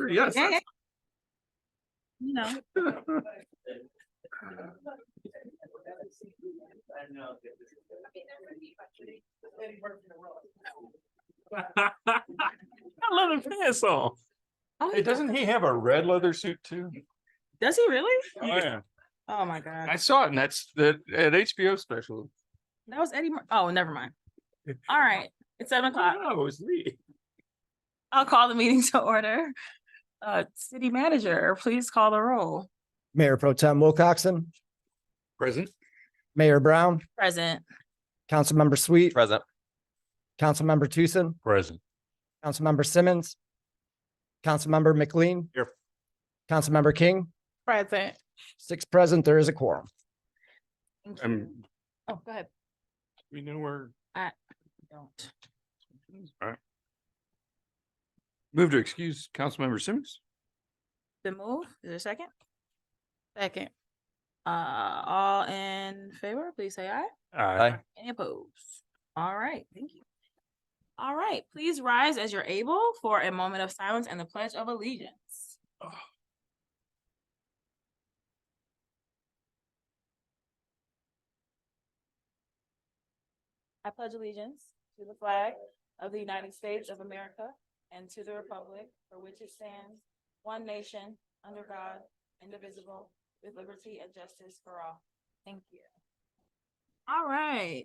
Yes. Yeah, yeah. You know. I love the pants on. Oh, Hey, doesn't he have a red leather suit too? does he really? Oh, yeah. Oh my God. I saw it, and that's the at HBO special. That was Eddie. Oh, never mind. All right. It's 7:00. Oh, it was Lee. I'll call the meeting to order. City manager, please call the roll. Mayor Pro Tem Wilcoxon, Present. Mayor Brown, Present. Councilmember Sweet, Present. Councilmember Tucson, Present. Councilmember Simmons, Councilmember McLean. Here. Councilmember King, Present. 6 present. There is a quorum. Oh, go ahead. We know where. I don't. All right. Move to excuse Councilmember Simmons. Been moved. Is there a second? Second. All in favor, please say aye. Aye. Any opposed? All right, thank you. All right, please rise as you're able for a moment of silence and the Pledge of Allegiance. I pledge allegiance to the flag of the United States of America and to the republic for which it stands, one nation, under God, indivisible, with liberty and justice for all. Thank you. All right,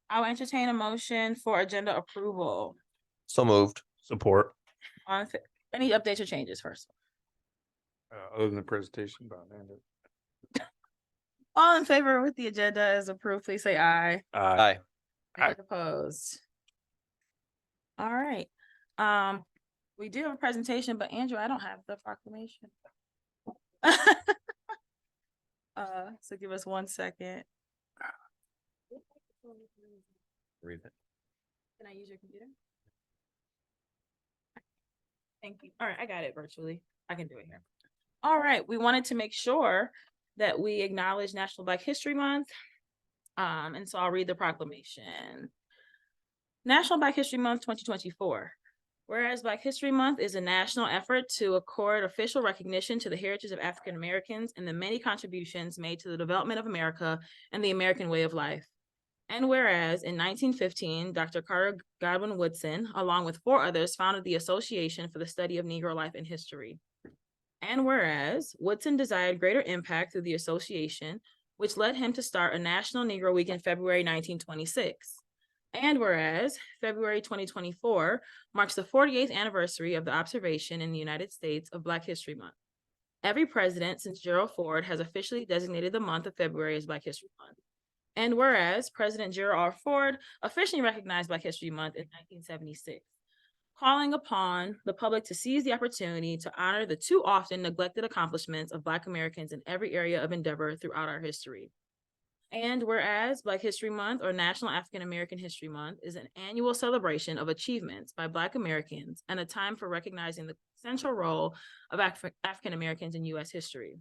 I'll entertain a motion for agenda approval. So moved. Support. Any updates or changes first? Other than the presentation by Amanda. All in favor with the agenda as approved, please say aye. Aye. Any opposed? All right. We do have a presentation, but Andrew, I don't have the proclamation. So give us 1 second. Read it. Can I use your computer? Thank you. All right, I got it virtually. I can do it here. All right, we wanted to make sure that we acknowledge National Black History Month. And so I'll read the proclamation. National Black History Month 2024. Whereas Black History Month is a national effort to accord official recognition to the heritage of African Americans and the many contributions made to the development of America and the American way of life. And whereas in 1915, Dr. Carter Godwin Woodson, along with 4 others, founded the Association for the Study of Negro Life and History. And whereas Woodson desired greater impact through the association, which led him to start a National Negro Week in February 1926. And whereas February 2024 marks the 48th anniversary of the observation in the United States of Black History Month. Every president since Gerald Ford has officially designated the month of February as Black History Month. And whereas President Gerald R. Ford officially recognized Black History Month in 1976, calling upon the public to seize the opportunity to honor the too often neglected accomplishments of Black Americans in every area of endeavor throughout our history. And whereas Black History Month, or National African American History Month, is an annual celebration of achievements by Black Americans and a time for recognizing the central role of African Americans in U.S. history.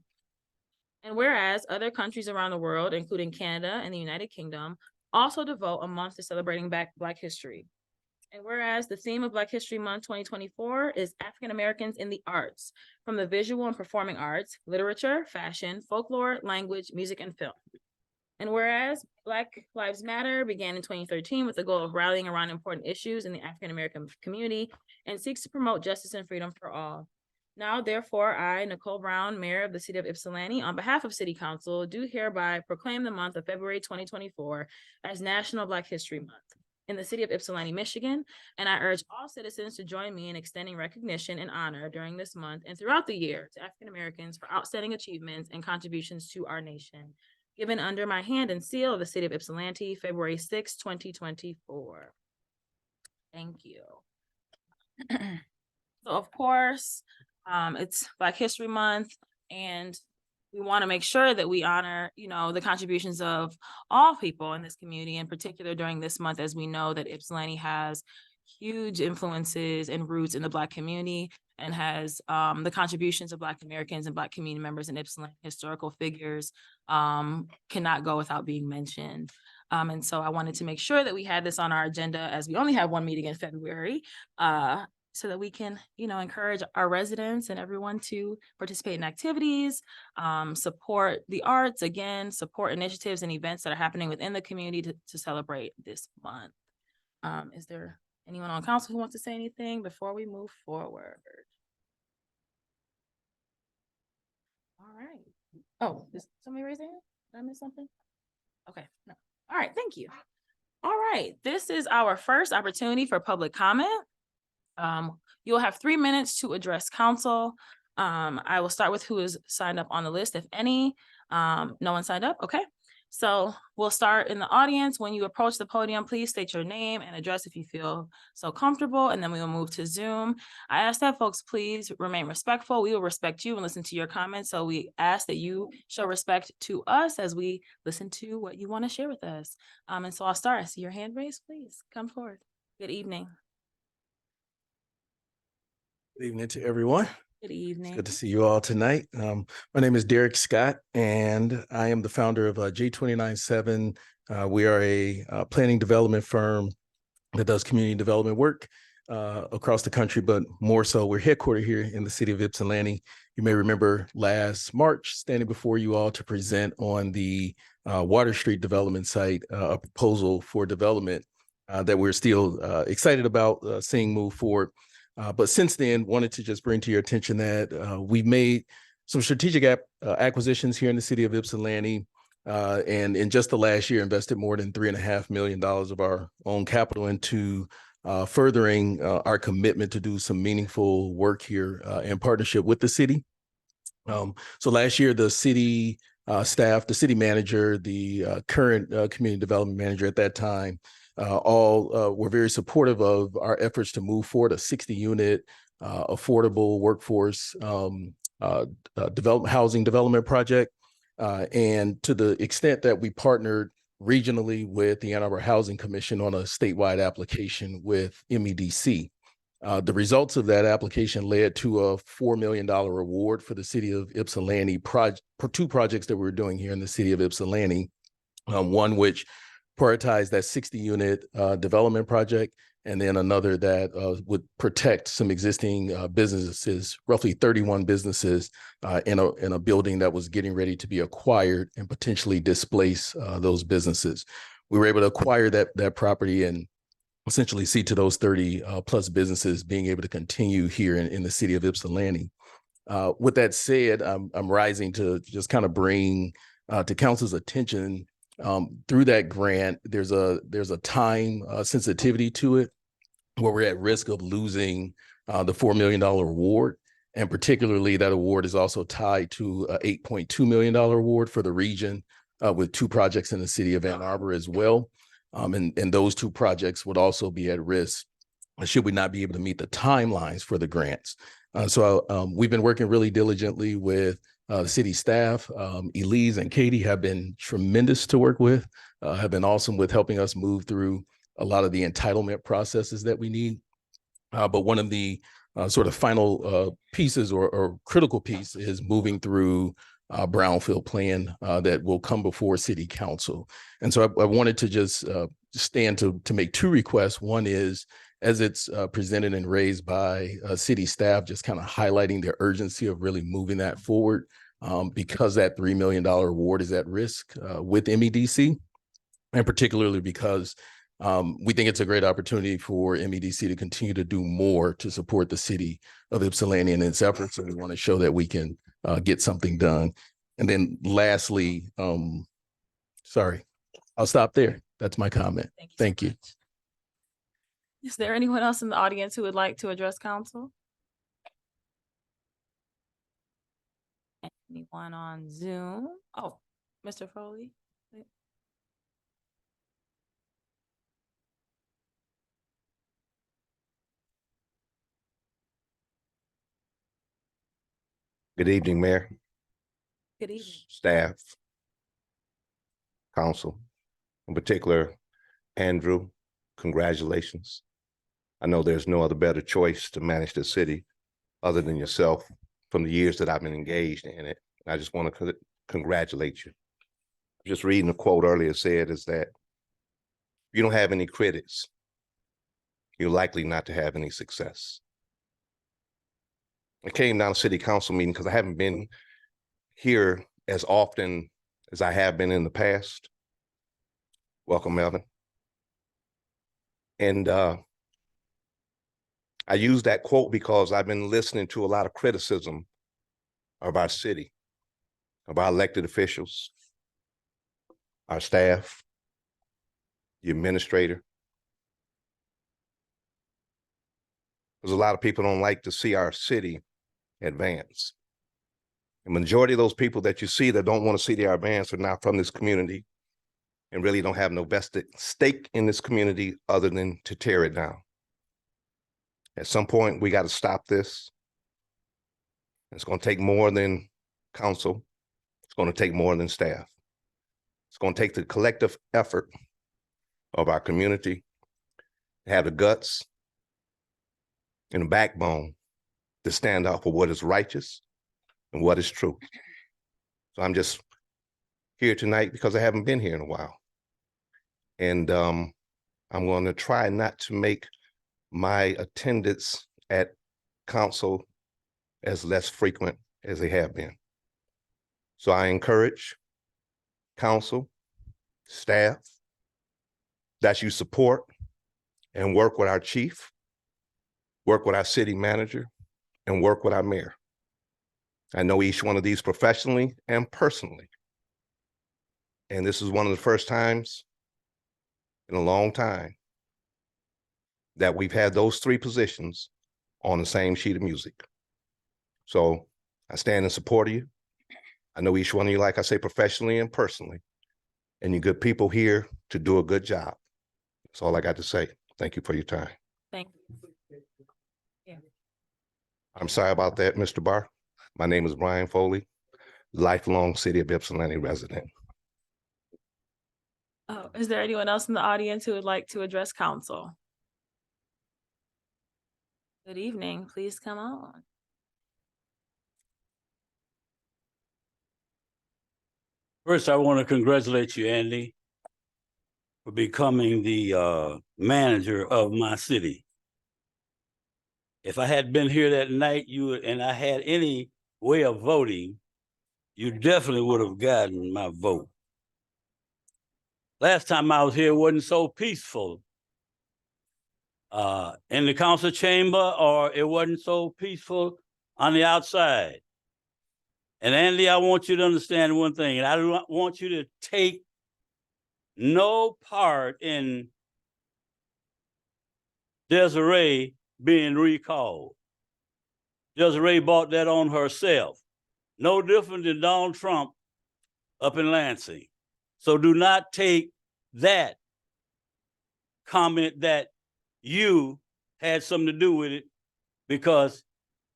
And whereas other countries around the world, including Canada and the United Kingdom, also devote a month to celebrating Black history. And whereas the theme of Black History Month 2024 is African Americans in the arts, from the visual and performing arts, literature, fashion, folklore, language, music, and film. And whereas Black Lives Matter began in 2013 with the goal of rallying around important issues in the African American community and seeks to promote justice and freedom for all. Now, therefore, I, Nicole Brown, Mayor of the City of Ypsilanti, on behalf of City Council, do hereby proclaim the month of February 2024 as National Black History Month in the City of Ypsilanti, Michigan, and I urge all citizens to join me in extending recognition and honor during this month and throughout the year to African Americans for outstanding achievements and contributions to our nation. Given under my hand and seal of the City of Ypsilanti, February 6, 2024. Thank you. So, of course, it's Black History Month, and we want to make sure that we honor, the contributions of all people in this community, in particular during this month, as we know that Ypsilanti has huge influences and roots in the Black community and has the contributions of Black Americans and Black community members in Ypsilanti, historical figures, cannot go without being mentioned. And so I wanted to make sure that we had this on our agenda, as we only have one meeting in February, so that we can, encourage our residents and everyone to participate in activities, support the arts, again, support initiatives and events that are happening within the community to celebrate this month. Is there anyone on council who wants to say anything before we move forward? All right. Oh, is somebody raising it? Did I miss something? Okay, no. All right, thank you. All right, this is our first opportunity for public comment. You'll have 3 minutes to address council. I will start with who is signed up on the list, if any. No one signed up, okay. So we'll start in the audience. When you approach the podium, please state your name and address if you feel so comfortable, and then we will move to Zoom. I ask that folks please remain respectful. We will respect you and listen to your comments. So we ask that you show respect to us as we listen to what you want to share with us. And so I'll start. I see your hand raised. Please come forward. Good evening. Good evening to everyone. Good evening. Good to see you all tonight. My name is Derek Scott, and I am the founder of J297. We are a planning development firm that does community development work across the country, but more so we're headquartered here in the city of Ypsilanti. You may remember last March standing before you all to present on the Water Street development site, a proposal for development that we're still excited about seeing move forward. But since then, wanted to just bring to your attention that we've made some strategic acquisitions here in the city of Ypsilanti, and in just the last year invested more than $3.5 million of our own capital into furthering our commitment to do some meaningful work here in partnership with the city. So last year, the city staff, the city manager, the current community development manager at that time, all were very supportive of our efforts to move forward a 60-unit affordable workforce housing development project. And to the extent that we partnered regionally with the Ann Arbor Housing Commission on a statewide application with MEDC. The results of that application led to a $4 million award for the city of Ypsilanti for two projects that we're doing here in the city of Ypsilanti. One which prioritized that 60-unit development project, and then another that would protect some existing businesses, roughly 31 businesses in a building that was getting ready to be acquired and potentially displace those businesses. We were able to acquire that property and essentially see to those 30 plus businesses being able to continue here in the city of Ypsilanti. With that said, I'm rising to just kind of bring to council's attention through that grant, there's a time sensitivity to it where we're at risk of losing the $4 million award. And particularly that award is also tied to a $8.2 million award for the region with two projects in the city of Ann Arbor as well. And those two projects would also be at risk should we not be able to meet the timelines for the grants. So we've been working really diligently with the city staff. Elise and Katie have been tremendous to work with, have been awesome with helping us move through a lot of the entitlement processes that we need. But one of the sort of final pieces or critical piece is moving through brownfield plan that will come before city council. And so I wanted to just stand to make two requests. One is, as it's presented and raised by city staff, just kind of highlighting the urgency of really moving that forward because that $3 million award is at risk with MEDC, and particularly because we think it's a great opportunity for MEDC to continue to do more to support the city of Ypsilanti and its efforts. And we want to show that we can get something done. And then lastly, sorry, I'll stop there. That's my comment. Thank you. Is there anyone else in the audience who would like to address council? Anyone on Zoom? Oh, Mr. Foley. Good evening, Mayor. Good evening. Staff, council, in particular, Andrew, congratulations. I know there's no other better choice to manage the city other than yourself from the years that I've been engaged in it. I just want to congratulate you. Just reading a quote earlier said is that if you don't have any critics, you're likely not to have any success. I came down to city council meeting because I haven't been here as often as I have been in the past. Welcome, Melvin. And I use that quote because I've been listening to a lot of criticism of our city, of our elected officials, our staff, the administrator. Because a lot of people don't like to see our city advance. The majority of those people that you see that don't want to see the advance are not from this community and really don't have no vested stake in this community other than to tear it down. At some point, we got to stop this. It's going to take more than council. It's going to take more than staff. It's going to take the collective effort of our community to have the guts and the backbone to stand up for what is righteous and what is true. So I'm just here tonight because I haven't been here in a while. And I'm going to try not to make my attendance at council as less frequent as they have been. So I encourage council, staff, that you support and work with our chief, work with our city manager, and work with our mayor. I know each one of these professionally and personally. And this is one of the first times in a long time that we've had those three positions on the same sheet of music. So I stand in support of you. I know each one of you, like I say, professionally and personally, and you're good people here to do a good job. That's all I got to say. Thank you for your time. Thank you. I'm sorry about that, Mr. Barr. My name is Brian Foley, lifelong city of Ypsilanti resident. Oh, is there anyone else in the audience who would like to address council? Good evening, please come on. First, I want to congratulate you, Andy, for becoming the manager of my city. If I had been here that night, and I had any way of voting, you definitely would have gotten my vote. Last time I was here, it wasn't so peaceful in the council chamber, or it wasn't so peaceful on the outside. And Andy, I want you to understand one thing, and I don't want you to take no part in Desiree being recalled. Desiree bought that on herself. No different than Donald Trump up in Lansing. So do not take that comment that you had something to do with it, because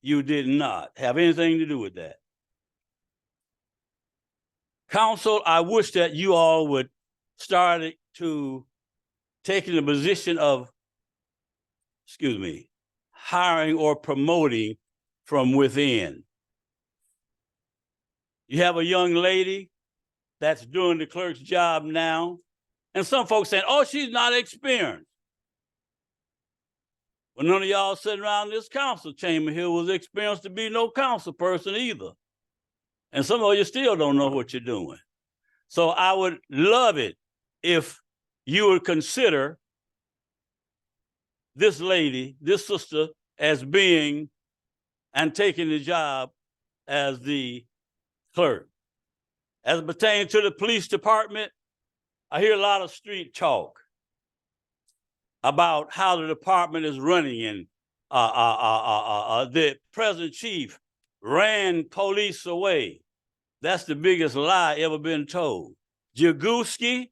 you did not have anything to do with that. Council, I wish that you all would start to taking the position of, hiring or promoting from within. You have a young lady that's doing the clerk's job now, and some folks saying, oh, she's not experienced. Well, none of y'all sitting around this council chamber here was experienced to be no council person either. And some of you still don't know what you're doing. So I would love it if you would consider this lady, this sister, as being and taking the job as the clerk. As it pertains to the police department, I hear a lot of street talk about how the department is running, and the present chief ran police away. That's the biggest lie ever been told. Jaguski,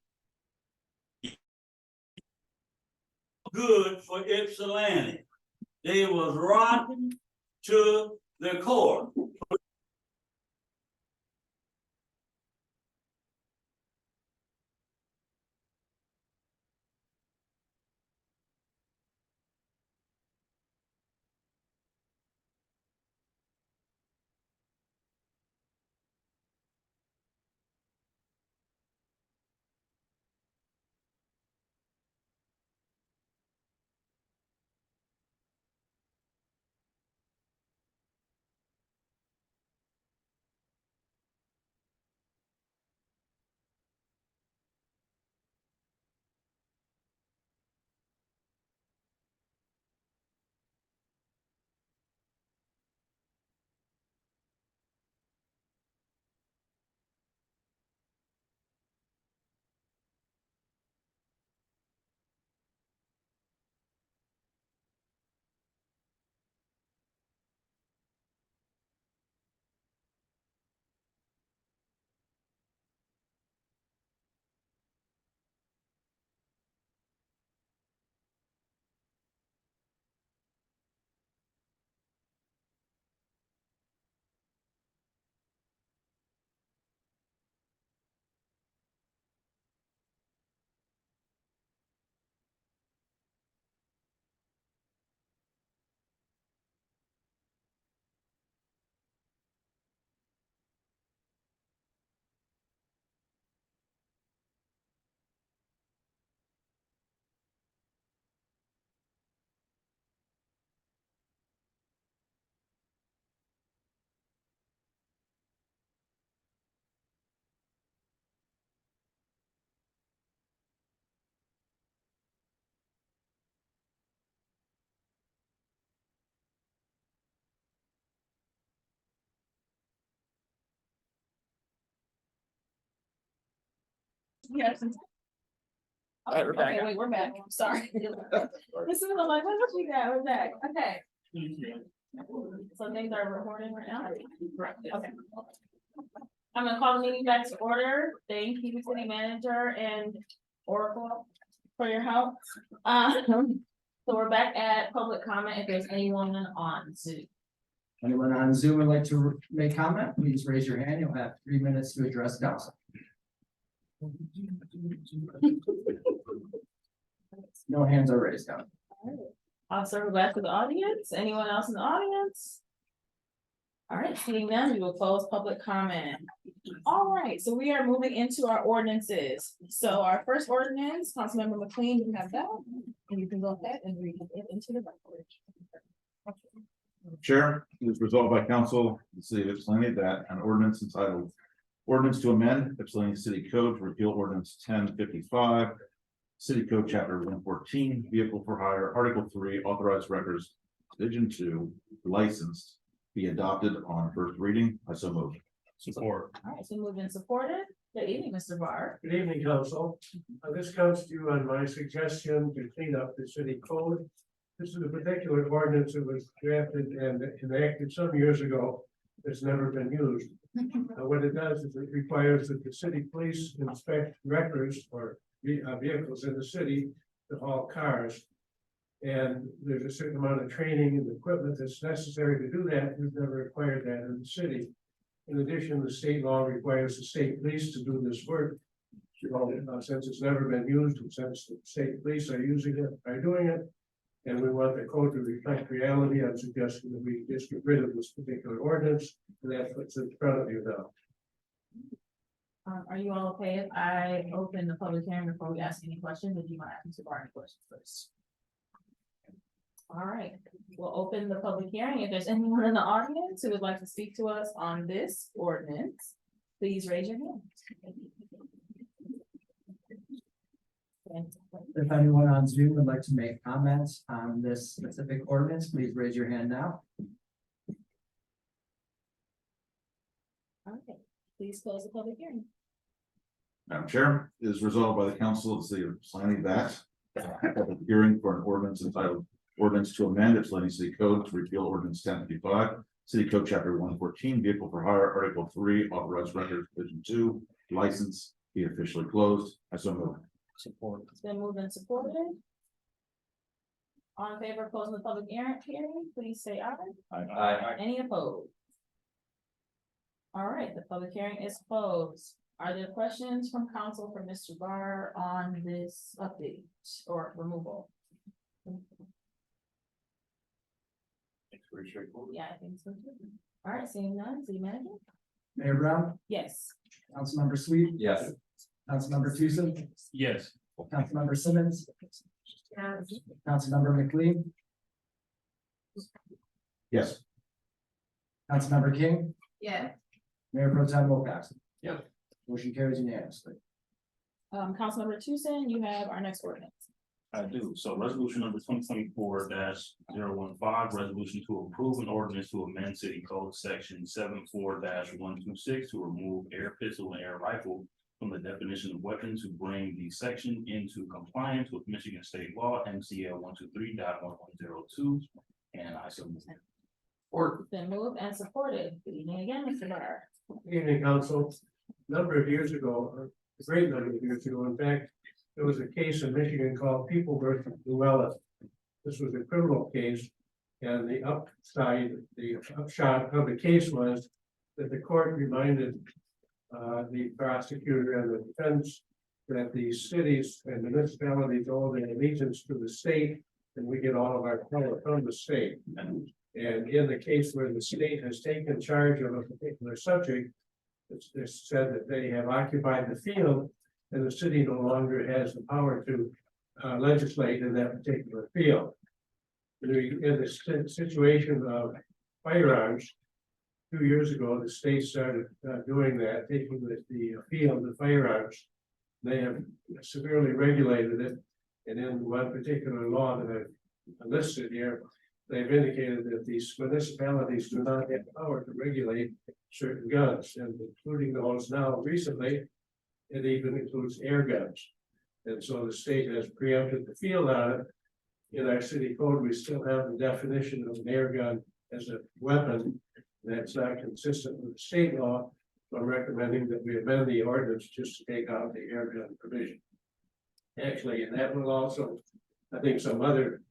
good for Ypsilanti. They was rotten to the core. Yes. right, we're back. Okay, wait, we're back. I'm sorry. This is like, what we got? We're back. Okay. So things are recording right now? Okay. I'm gonna call the meeting back to order. Thank you, city manager and Oracle for your help. So we're back at public comment. If there's anyone on Zoom. Anyone on Zoom would like to make comment, please raise your hand. You'll have 3 minutes to address council. No hands are raised down. I'll circle back to the audience. Anyone else in the audience? All right, seeing none, we will close public comment. All right, so we are moving into our ordinances. So our first ordinance, Councilmember McLean, you have that, and you can go ahead and read it into the record. Chair, it is resolved by council, of the city of Ypsilanti, that an ordinance entitled Ordinance to amend Ypsilanti City Code to repeal ordinance 1055. City Code Chapter 114, Vehicle for Hire, Article 3, Authorized Records, Division 2, licensed, be adopted on first reading. I so move. Support. All right, so moved and supported. Good evening, Mr. Barr. Good evening, council. This comes to you on my suggestion to clean up the city code. This is a particular ordinance that was drafted and enacted some years ago. It's never been used. What it does is it requires that the city police inspect records or vehicles in the city to haul cars. And there's a certain amount of training and equipment that's necessary to do that. We've never required that in the city. In addition, the state law requires the state police to do this work. Since it's never been used, and since the state police are doing it, and we want the code to reflect reality, I'm suggesting that we just get rid of this particular ordinance, and that's what's in front of you now. Are you all okay if I open the public hearing before we ask any questions, or do you want to ask Mr. Barr any questions first? All right, we'll open the public hearing. If there's anyone in the audience who would like to speak to us on this ordinance, please raise your hand. If anyone on Zoom would like to make comments on this specific ordinance, please raise your hand now. Okay, please close the public hearing. Madam Chair, it is resolved by the council of the city of Ypsilanti that public hearing for an ordinance entitled Ordinance to amend Ypsilanti City Code to repeal ordinance 1055, City Code Chapter 114, Vehicle for Hire, Article 3, Authorized Records, Division 2, license be officially closed. I so move. Support. It's been moved and supported. All in favor of closing the public hearing, please say aye. Aye. Any opposed? All right, the public hearing is closed. Are there questions from council for Mr. Barr on this update or removal? Yeah, I think so too. All right, seeing none, city manager? Mayor Brown, Yes. Councilmember Sweet, Yes. Councilmember Tucson, Yes. Councilmember Simmons, Councilmember McLean, Yes. Councilmember King, Yeah. Mayor Pro Tem Wilcox. Yes. Motion carries unanimously. Councilmember Tucson, you have our next ordinance. I do. So resolution number 2024-015, resolution to approve an ordinance to amend city code section 74-126 to remove air pistol and air rifle from the definition of weapon to bring the section into compliance with Michigan state law MCL 123.1102. And I so move. It's been moved and supported. Good evening again, Mr. Barr. Good evening, council. A number of years ago, a great number of years ago, in fact, there was a case in Michigan called People versus Llewellyn. This was a criminal case, and the upshot of the case was that the court reminded the prosecutor and the defense that the cities and municipalities owe their allegiance to the state, and we get all of our power from the state. And in the case where the state has taken charge of a particular subject, it's said that they have occupied the field, and the city no longer has the power to legislate in that particular field. In the situation of firearms, 2 years ago, the state started doing that, taking the field of firearms. They have severely regulated it, and in one particular law that I've listed here, they've indicated that these municipalities do not have power to regulate certain guns, and including those now recently it even includes air guns. And so the state has preempted the field on it. In our city code, we still have the definition of an air gun as a weapon. That's not consistent with the state law. So I'm recommending that we amend the ordinance just to take out the air gun provision. Actually, and that will also, I think, some other,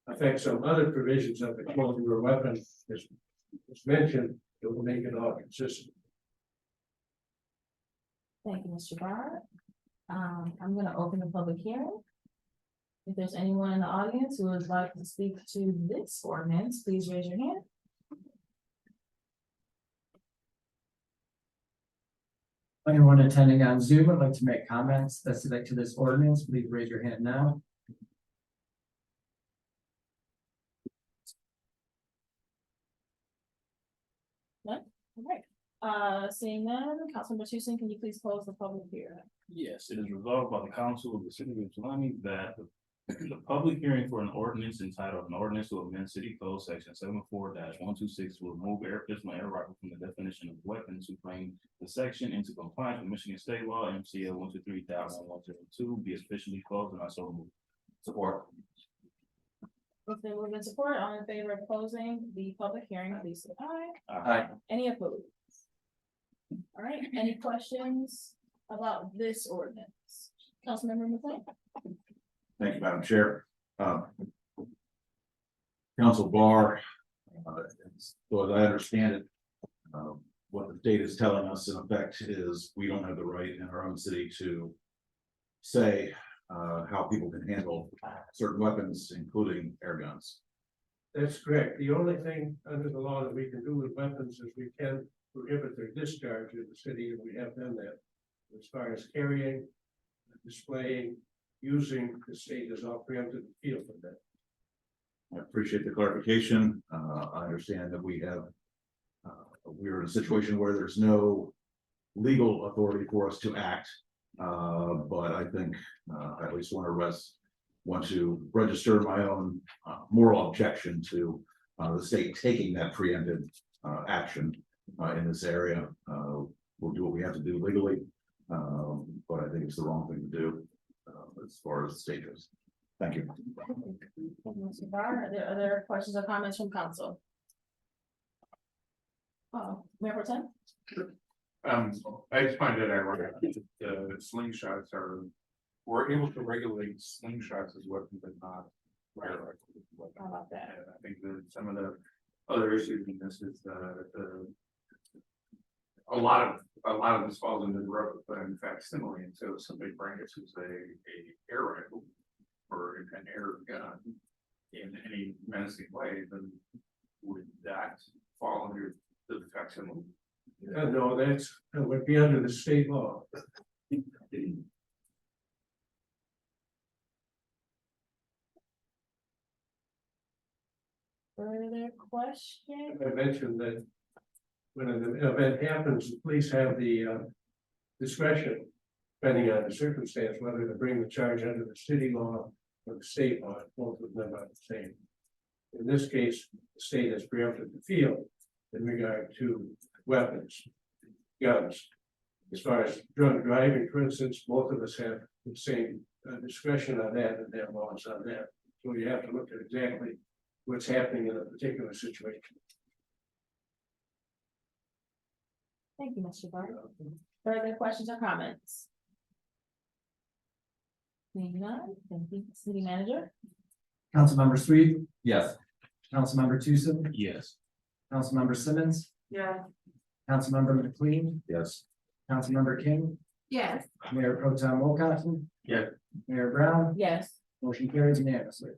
affect some other provisions of the code where weapon is mentioned. It will make it all consistent. Thank you, Mr. Barr. I'm gonna open the public hearing. If there's anyone in the audience who would like to speak to this ordinance, please raise your hand. Anyone attending on Zoom would like to make comments specific to this ordinance, please raise your hand now. All right, seeing none, Councilmember Tucson, can you please close the public hearing? Yes, it is resolved by the council of the city of Ypsilanti that the public hearing for an ordinance entitled an ordinance to amend city code section 74-126 to remove air pistol and air rifle from the definition of weapons to bring the section into compliance with Michigan state law MCL 123.102 be officially closed, and I so move. Support. If there movement in support, all in favor of closing the public hearing, please say aye. Aye. Any opposed? All right, any questions about this ordinance? Councilmember McLean? Thank you, Madam Chair. Council Barr, so as I understand it, what the state is telling us in effect is we don't have the right in our own city to say how people can handle certain weapons, including air guns. That's correct. The only thing under the law that we can do with weapons is we can prohibit their discharge in the city, and we have done that. As far as carrying, displaying, using, the state has all preempted the field from that. I appreciate the clarification. I understand that we're in a situation where there's no legal authority for us to act. But I think I at least want to register my own moral objection to the state taking that preemptive action in this area. We'll do what we have to do legally, but I think it's the wrong thing to do as far as the state goes. Thank you. Thank you, Mr. Barr. Are there other questions or comments from council? Mayor Pro Tem? I just find it ironic that the slingshots we're able to regulate slingshots as weapons, but not fire rifles. How about that? And I think that some of the other issues in this is a lot of this falls into the road, but in fact, similarly, and so if somebody brandishes a air rifle or an air gun in any menacing way, then would that fall under the facsimile? No, that would be under the state law. Further question? I mentioned that when an event happens, the police have the discretion, depending on the circumstance, whether to bring the charge under the city law or the state law. Both of them are the same. In this case, the state has preempted the field in regard to weapons, guns. As far as drunk driving, for instance, both of us have the same discretion on that and their laws on that. So you have to look at exactly what's happening in a particular situation. Thank you, Mr. Barr. Further questions or comments? Seeing none, thank you, city manager. Councilmember Sweet, Yes. Councilmember Tucson, Yes. Councilmember Simmons, Yeah. Councilmember McLean, Yes. Councilmember King, Yes. Mayor Pro Tem Wolcott. Yeah. Mayor Brown, Yes. motion carries unanimously.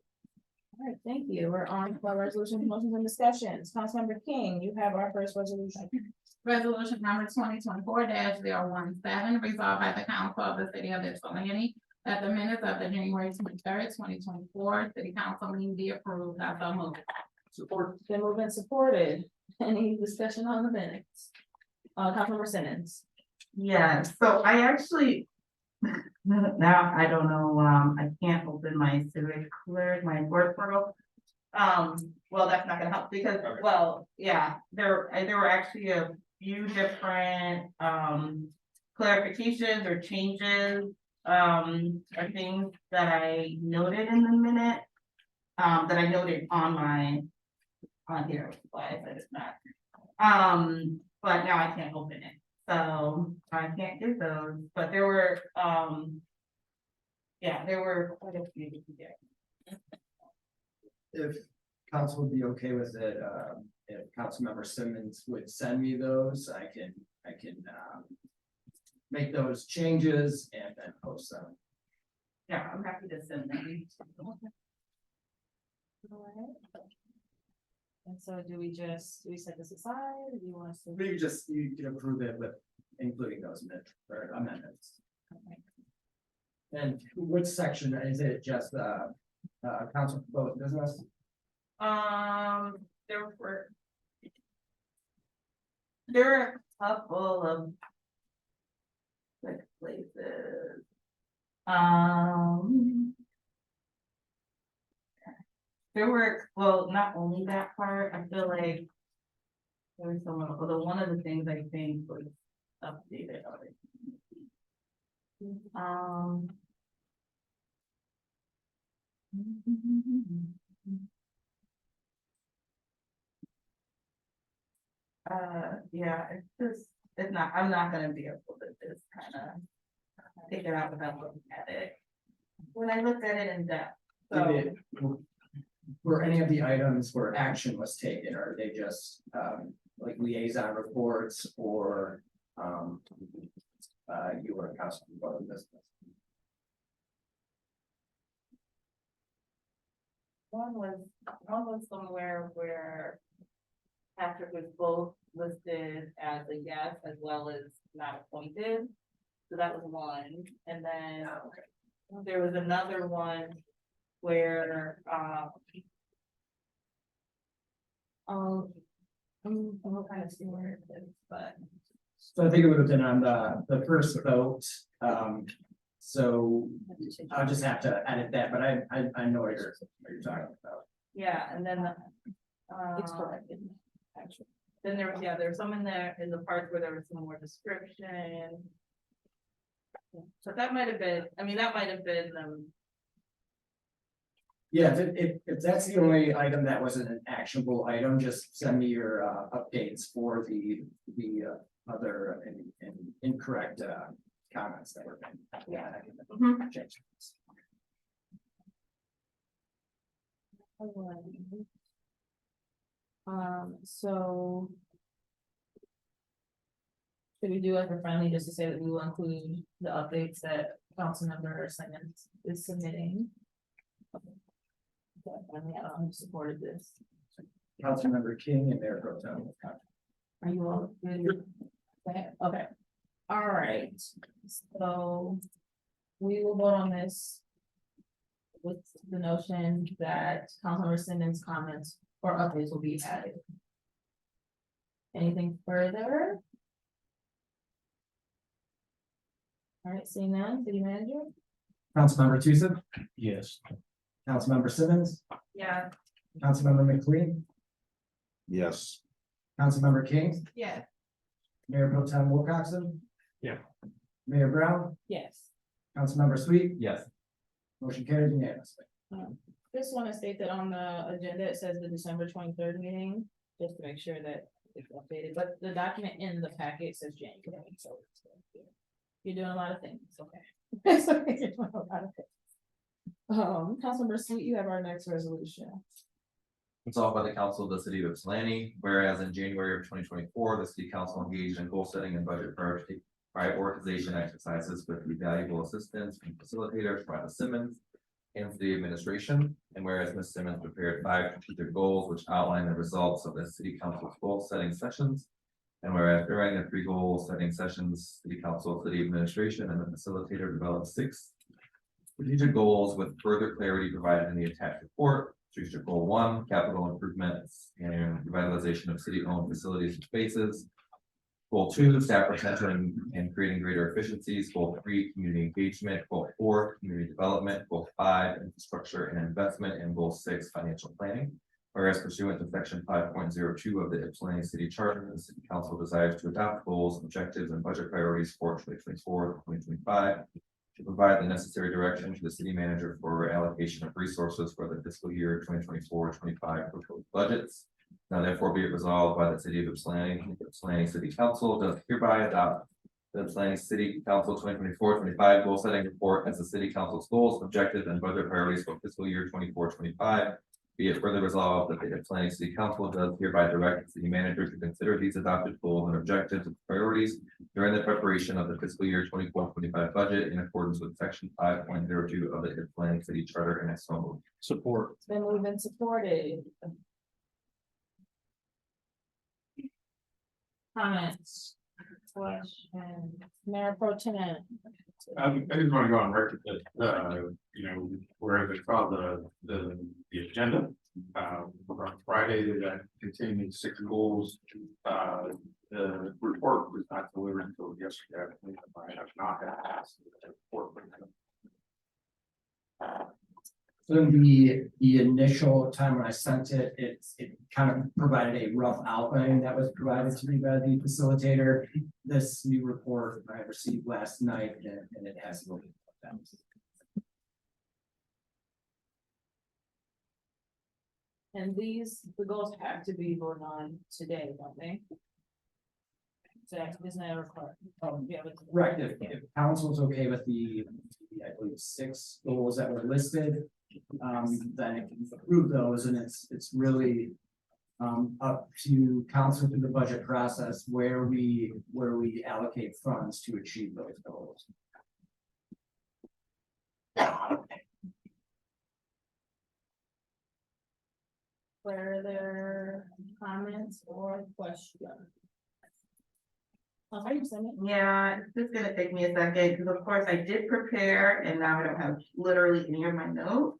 All right, thank you. We're on for resolutions, motions, and discussions. Councilmember King, you have our first resolution. Resolution number 2024-017, resolved by the council of the city of Ypsilanti that the minutes of the January 23rd, 2024 city council meeting be approved. I so move. Support. Been moved and supported. Any discussion on the minutes? Councilmember Simmons. Yeah, so I actually, now I don't know, I can't open my civic clerk, my work portal. Well, that's not gonna help because, well, yeah, there were actually a few different, clarifications or changes, or things that I noted in the minute. That I noted on here, why I said it's not. But now I can't open it, so I can't do those, but there were, yeah, there were quite a few. If council would be okay with it, if Councilmember Simmons would send me those, I can make those changes and then post them. Yeah, I'm happy to send them. Alright. And so do we set this aside, or do you want us to? Maybe you can approve it with including those amendments. Okay. And which section, is it just council proposed business? There were a couple of like places. There were, well, not only that part, I feel like there was someone, although one of the things I think was updated already. Yeah, it's just, I'm not gonna be able to just kind of figure out without looking at it. When I looked at it in depth, so. Were any of the items where action was taken, or are they just like liaison reports or you were council proposed business? One was somewhere where Patrick was both listed as a yes as well as not appointed. So that was one. And then there was another one where I'm kind of seeing where it is, but So I think it would have been on the first vote. So I'll just have to edit that, but I know what you're talking about. yeah, and then It's correct. Actually. then there was some in there in the parts where there was some more description. So that might have been, Yeah, if that's the only item that wasn't an actionable item, just send me your updates for the other and incorrect comments that were made. Yeah. Change. So. Should we do it for friendly, just to say that we will include the updates that Councilmember Simmons is submitting? I supported this. Councilmember King and Mayor Pro Tem. Are you all good? Okay, all right, so we will vote on this with the notion that Councilmember Simmons' comments or updates will be added. Anything further? All right, seeing none, city manager? Councilmember Tucson, Yes. Councilmember Simmons, yeah, Councilmember McLean, Yes. Councilmember King, yeah. Mayor Pro Tem Wilcoxen. Yeah. Mayor Brown, Yes. Councilmember Sweet, Yes. motion carries unanimously. Just want to state that on the agenda, it says the December 23rd meeting, just to make sure that it's updated, but the document in the packet says January, so. You're doing a lot of things, okay. You're doing a lot of things. Councilmember Sweet, you have our next resolution. Resolved by the council of the city of Ypsilanti, whereas in January of 2024, the city council engaged in goal setting and budget prioritization exercises with the valuable assistance and facilitators by Ms. Simmons and city administration. And whereas Ms. Simmons prepared 5 strategic goals which outline the results of the city council's goal setting sessions. And whereas during the 3 goal setting sessions, city council, city administration, and the facilitator developed 6 strategic goals with further clarity provided in the attached report. Strategic goal 1, capital improvements and revitalization of city-owned facilities and spaces. Goal 2, staff retention and creating greater efficiencies. Goal 3, community engagement. Goal 4, community development. Goal 5, infrastructure and investment. And goal 6, financial planning. Whereas pursuant to section 5.02 of the Ypsilanti City Charter, the city council desires to adopt goals, objectives, and budget priorities for 2024-2025. To provide the necessary direction to the city manager for allocation of resources for the fiscal year 2024-25 proposed budgets. Now therefore be it resolved by the city of Ypsilanti, the Ypsilanti City Council does hereby adopt the Ypsilanti City Council 2024-25 goal setting report as the city council's goals, objectives, and budget priorities for fiscal year 24-25. Be it further resolved that the Ypsilanti City Council does hereby direct the city manager to consider these adopted goals and objectives and priorities during the preparation of the fiscal year 24-25 budget in accordance with section 5.02 of the Ypsilanti City Charter, and I so move. Support. It's been moved and supported. Comments? Questions? Mayor Pro Tem. I just want to go on record that, where they filed the agenda, on Friday, that contained 6 goals. The report was not delivered until yesterday. I have not asked the report. So the initial time when I sent it, it kind of provided a rough outline that was provided to me by the facilitator. This new report I received last night, and it has a little bit of that. And the goals have to be voted on today, don't they? So isn't that required? Right, if council's okay with the, I believe, 6 goals that were listed, then it can approve those, and it's really up to council through the budget process where we allocate funds to achieve those goals. Further comments or questions? Yeah, it's just gonna take me a second, because of course I did prepare and now I don't have literally any of my notes.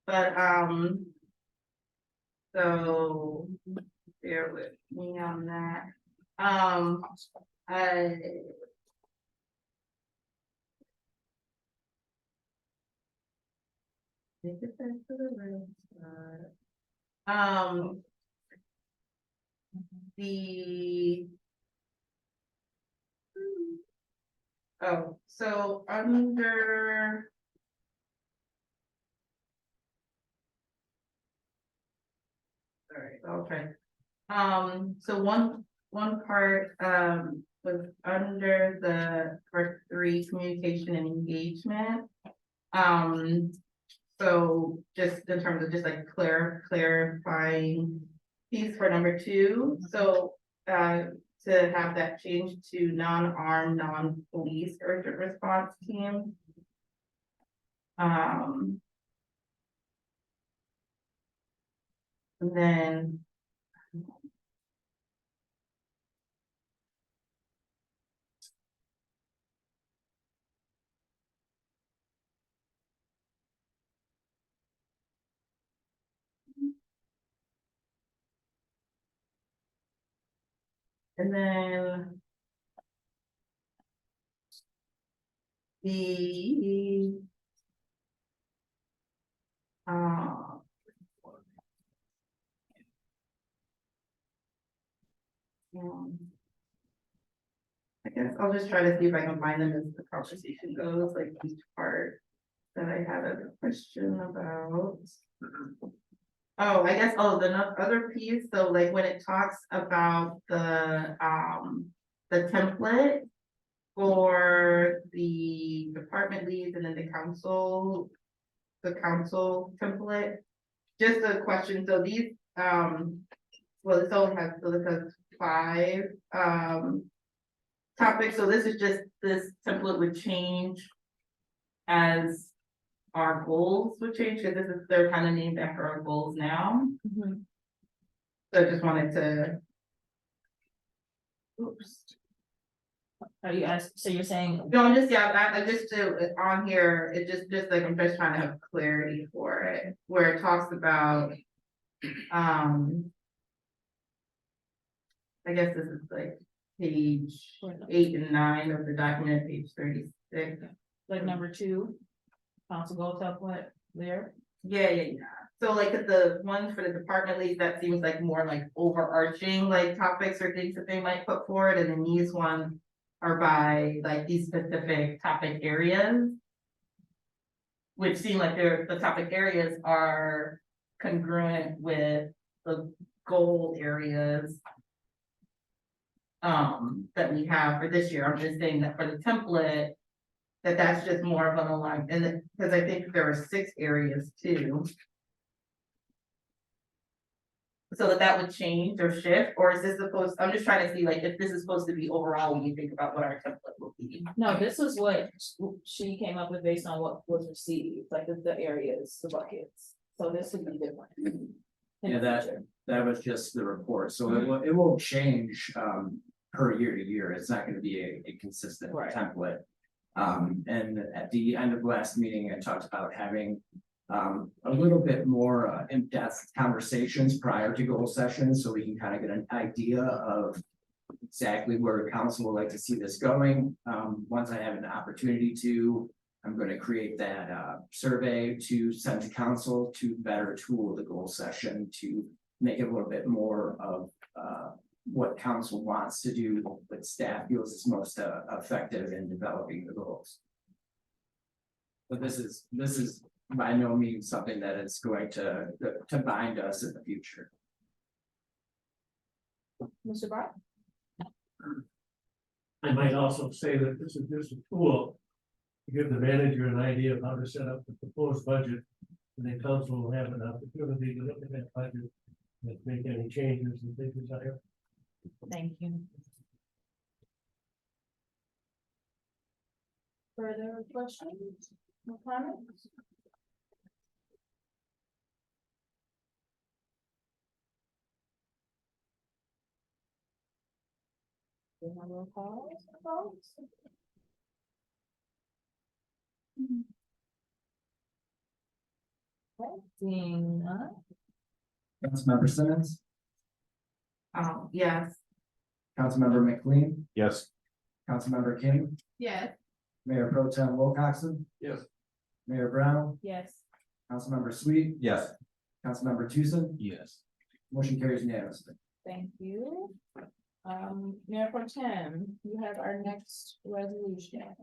But, so bear with me on that. So under. All right, okay. So one part, was under the part 3, communication and engagement. So just in terms of just like clarifying piece for number 2, so, to have that changed to non-armed, non-police urgent response team. And then. And then. The. I guess I'll just try to see if I can find them as the conversation goes, like each part that I had a question about. Oh, I guess, the other piece, so like when it talks about the template for the department leads and then the council template, just a question, so these, well, this only has, so this has 5, topics, so this is just, this template would change as our goals would change, because this is, they're kind of named after our goals now. So I just wanted to. Oops. Are you so you're saying? No, I'm just, yeah, I just on here, it just like, I'm just trying to have clarity for it, where it talks about. I guess this is like page 8 and 9 of the document, page 36. Like number 2, council goal template there. Yeah. So like the ones for the department leads, that seems like more like overarching like topics or things that they might put forward, and then these ones are by like these specific topic areas. Which seem like the topic areas are congruent with the goal areas. That we have for this year. I'm just saying that for the template. That's just more of an alignment, and because I think there are 6 areas too. So that would change or shift, or is this supposed, I'm just trying to see like if this is supposed to be overall when you think about what our template will be. No, this is what she came up with based on what was received, like the areas, the buckets. So this would be different. in the Yeah, future. that was just the report, so it won't change, per year to year, it's not gonna be a consistent Right. template. And at the end of last meeting, I talked about having a little bit more in-depth conversations prior to goal sessions, so we can kind of get an idea of exactly where council would like to see this going. Once I have an opportunity to, I'm going to create that survey to send to council to better tool the goal session to make it a little bit more of what council wants to do, what staff feels is most effective in developing the goals. But this is by no means something that is going to bind us in the future. Mr. Brock? I might also say that this is just a tool to give the manager an idea of how to set up the proposed budget. And the council will have an opportunity to look at that budget and make any changes that they desire. Thank you. Further questions or comments? Do you have roll call, folks? Okay, seeing none. Councilmember Simmons, Yes. Councilmember McLean, Yes. Councilmember King, Yes. Mayor Pro Tem Wilcoxen. Yes. Mayor Brown, Yes. Councilmember Sweet, Yes. Councilmember Tucson, Yes. motion carries unanimously. Thank you. Mayor Pro Tem, you have our next resolution.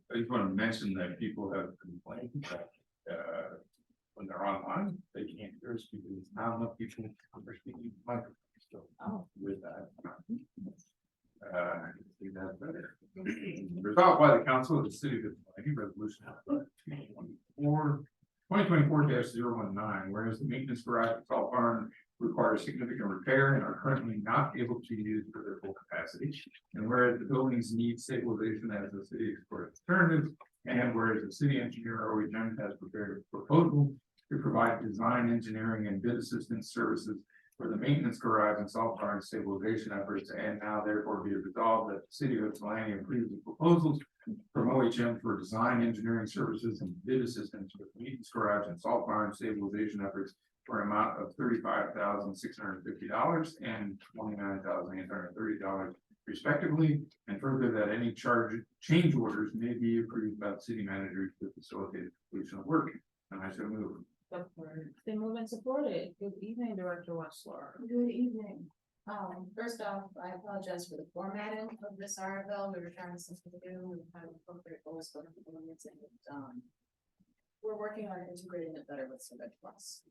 I just want to mention that people have complained that, when they're online, they can't hear us because not enough people are speaking microphones. So Oh. with that. See that better. Resolved by the council of the city of Ypsilanti, resolution 2024-019, whereas the maintenance garage at Salt Barn requires significant repair and are currently not able to be used for their full capacity. And whereas the buildings need stabilization as the city explores alternatives, and whereas the city engineer Roy Jones has prepared a proposal to provide design, engineering, and bid assistance services for the maintenance garage and salt barn stabilization efforts, and now therefore be resolved that the city of Ypsilanti approves the proposals from OHM for design, engineering services, and bid assistance for the maintenance garage and salt barn stabilization efforts for an amount of $35,650 and $29,830 respectively, and further that any change orders may be approved by the city manager to facilitate the completion of work. And I so move. They move and support it. Good evening, Director Westlaw. Good evening. First off, I apologize for the formatting of this article. We were trying something new, we kind of appropriate goals for performance, and we're working on integrating it better with Civic Plus.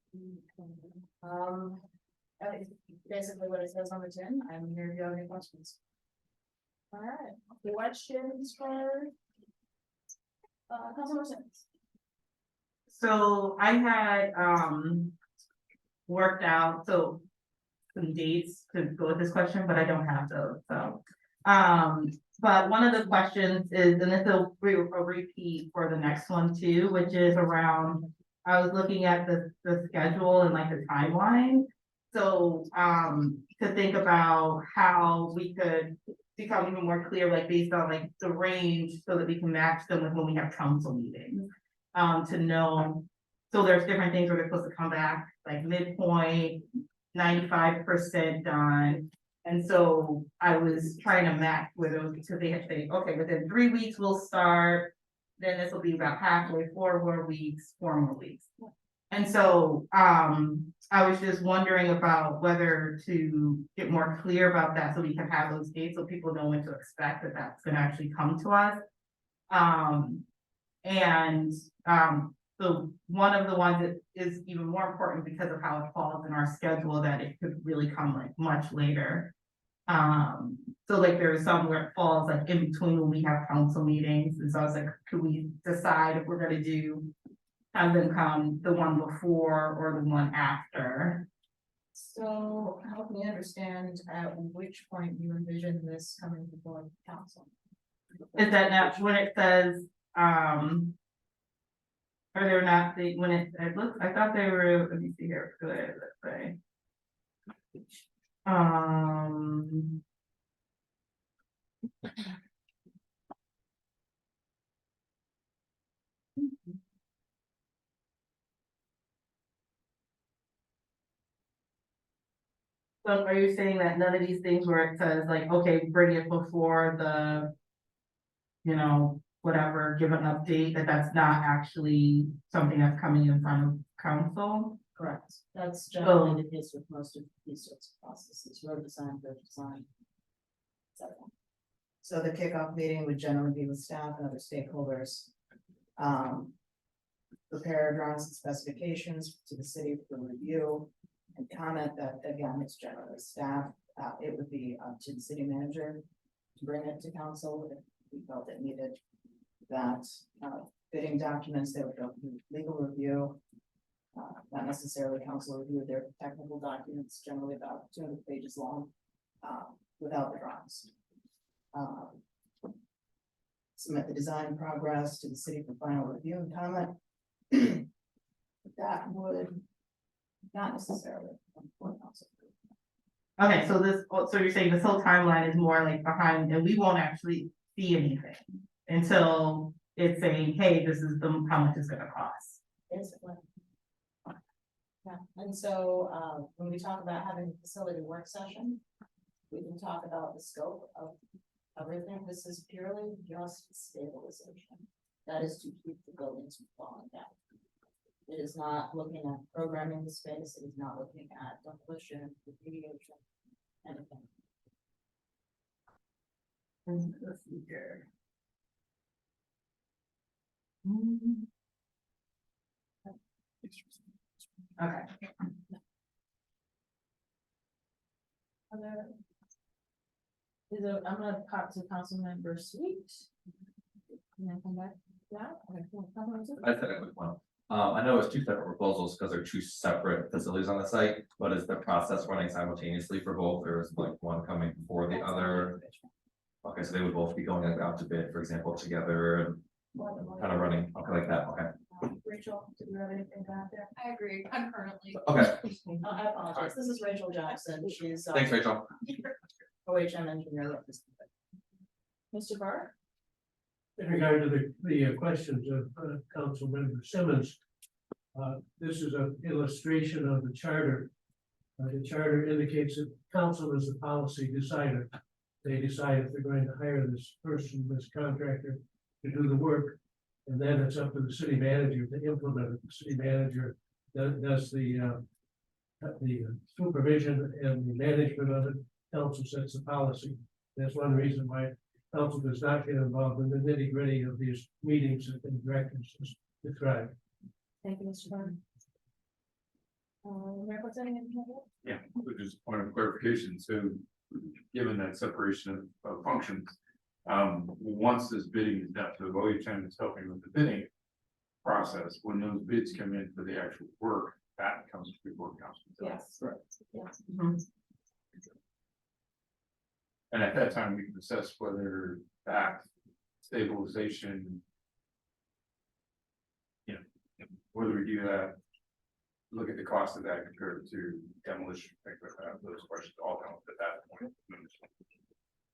That is basically what it says on the tin. I'm here if you have any questions. All right, questions for Councilor Simmons? So I had worked out some dates to go with this question, but I don't have those, so. But one of the questions is, and this will be a repeat for the next one too, which is around, I was looking at the schedule and like the timeline. So to think about how we could become even more clear, like based on like the range, so that we can match them with when we have council meetings. To know, so there's different things where they're supposed to come back, like midpoint, 95% done. And so I was trying to match where those, so they had said, okay, within 3 weeks we'll start. Then this will be about halfway, 4 more weeks, 4 more weeks. And so, I was just wondering about whether to get more clear about that, so we can have those dates, so people know when to expect that that's gonna actually come to us. So one of the ones that is even more important because of how it falls in our schedule, that it could really come like much later. So like there's some where it falls like in between when we have council meetings, and so I was like, could we decide if we're gonna have them come the one before or the one after? So help me understand at which point you envision this coming before the council. Is that not when it says, are there not the, when it looks, I thought they were, let me see here, good, let's say. So are you saying that none of these things where it says like, okay, bring it before the, you know, whatever, give an update, that's not actually something that's coming in front of council? Correct. That's generally the case with most of these sorts of processes, road design, bridge design. etc. So the kickoff meeting would generally be with staff and other stakeholders. Prepare drawings and specifications to the city for review and comment. That again, it's generally staff. It would be up to the city manager to bring it to council if we felt it needed that. Bidding documents, they would go through legal review. Not necessarily council review, their technical documents, generally about 200 pages long, without the drawings. Submit the design progress to the city for final review and comment. That would not necessarily come before council. Okay, so you're saying this whole timeline is more like behind, and we won't actually see anything until it's saying, hey, this is how much it's gonna cost. Basically. Yeah, and so, when we talk about having a facility work session, we can talk about the scope of everything. This is purely just stabilization. That is to keep the buildings from falling down. It is not looking at programming the space. It is not looking at demolition, remediation, anything. Let's see here. Okay. I'm gonna talk to Councilmember Sweet. And then come back. Yeah. Okay, cool. I said a quick one. I know it's 2 separate proposals because they're 2 separate facilities on the site, but is the process running simultaneously for both, or is like one coming before the other? Okay, so they would both be going out to bid, for example, together and kind of running, okay, like that, okay. Rachel, did you have anything to add there? I agree, concurrently. Okay, I apologize. This is Rachel Jackson. She's thanks, Rachel. OHM engineer representative. Mr. Barr? In regard to the questions of Councilmember Simmons, this is an illustration of the charter. The charter indicates that council is the policy decider. They decide if they're going to hire this person, this contractor, to do the work, and then it's up to the city manager to implement it. The city manager does the supervision and the management of it. Council sets the policy. That's one reason why council does not get involved in the nitty-gritty of these meetings that the directors described. Thank you, Mr. Barr. Representing. Yeah, which is a point of clarification. So given that separation of functions, once this bidding is done, so OHM is helping with the bidding process, when those bids come in for the actual work, that comes before council. Yes. Correct. Yes. And at that time, we can assess whether that stabilization, you know, whether we do that, look at the cost of that compared to demolition, things like that, those questions all come up at that point.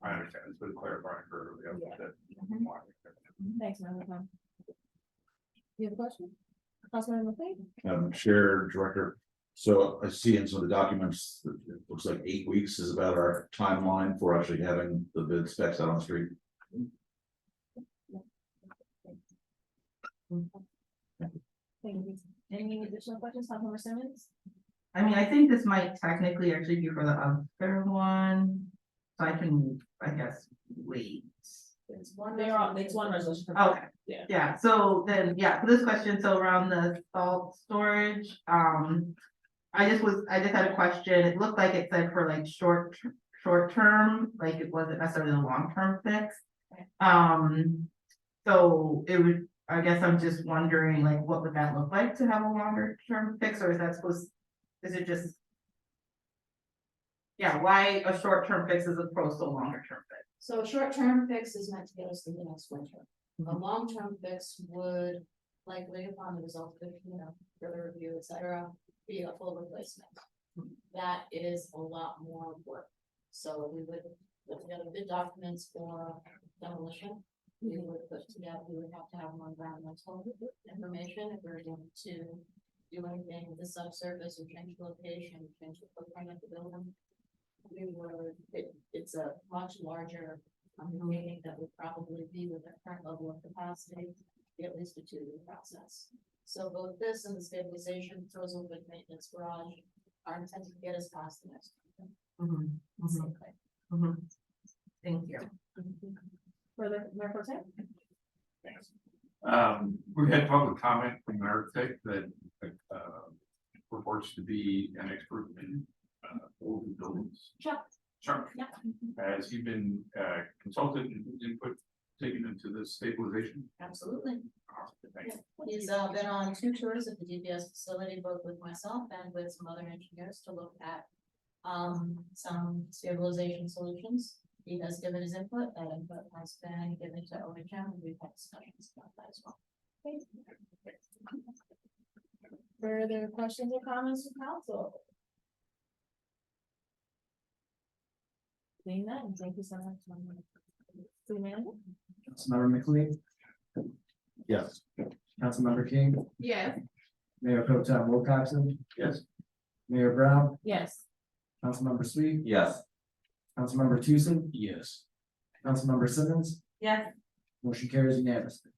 I understand, it's been clarifying for everybody else that. Thanks, Madam. You have a question? Councilmember McLean? Chair, Director, So I see in some of the documents, that it looks like 8 weeks is about our timeline for actually having the bid specs out on the street. Thank you. Any additional questions, Councilmember Simmons? I mean, I think this might technically actually be for the other one, so I can, I guess, wait. It's one. It's one resolution. Okay. Yeah. Yeah, so then, yeah, for this question, so around the salt storage, I just had a question, it looked like it said for like short term, like it wasn't necessarily a long-term fix. So it would, I guess I'm just wondering, like, what would that look like to have a longer term fix, or is it just? Yeah, why a short-term fix as opposed to a longer-term fix? So a short-term fix is meant to get us through the next winter. A long-term fix would likely upon the result of, further review, et cetera, be a full replacement. That is a lot more work. So we would put together bid documents for demolition. We would have to have more environmental information if we're going to do anything with the subsurface or change the location, change the footprint of the building. It's a much larger meeting that would probably be with the current level of capacity, be at least a 2-year process. So both this and the stabilization, throws a good maintenance garage are intended to get us past the next. Thank you. Further, Mayor Pro Tem? Thanks. We had public comment from an architect that purports to be an expert in old buildings. Chuck. Chuck, Yeah. has he been consulted and input taken into this stabilization? Absolutely. Thanks. He's been on 2 tours of the DPS facility, both with myself and with some other engineers to look at some stabilization solutions. He has given his input, that input has been given to OHM, and we've had discussions about that as well. Further questions or comments from council? Seeing that, thank you so much. City Manager? Councilmember McLean, Yes. Councilmember King, Yes. Mayor Pro Tem Wilcoxen, Yes. Mayor Brown, Yes. Councilmember Sweet, Yes. Councilmember Tucson, Yes. Councilmember Simmons, Yes. motion carries unanimously.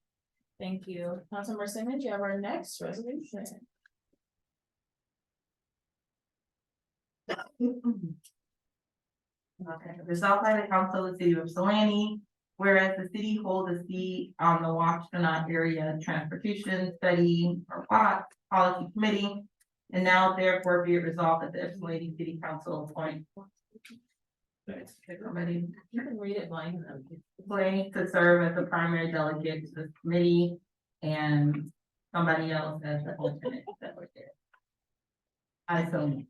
Thank you. Councilmember Simmons, you have our next resolution. Okay, resolved by the council of the city of Ypsilanti, whereas the city holds a seat on the Washtenaw Area Transportation Study or WAT Policy Committee. And now therefore be it resolved that the Ypsilanti City Council appoint. Somebody You can read it blank. to serve as the primary delegate to this committee and somebody else as the alternate that was there. I so.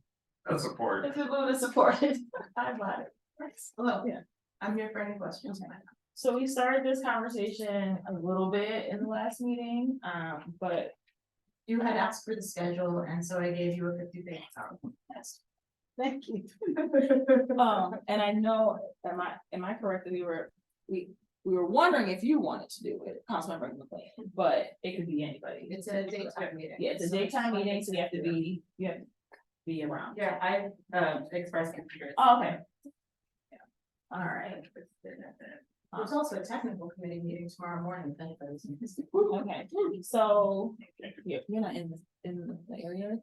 That's support. If you move to support it, I bought it. Well, Yeah. I'm here for any questions. So we started this conversation a little bit in the last meeting, but You had asked for the schedule, and so I gave you a 50-page PowerPoint. yes. Thank you. And I know, am I correct that we were wondering if you wanted to do it, Councilmember McLean, but it could be anybody. It's a daytime meeting. Yeah, it's a daytime meeting, so you have to be around. Yeah, I expressed interest. Oh, okay. Yeah. All right. There's also a technical committee meeting tomorrow morning, if anybody's interested. Okay, so you're not in the area?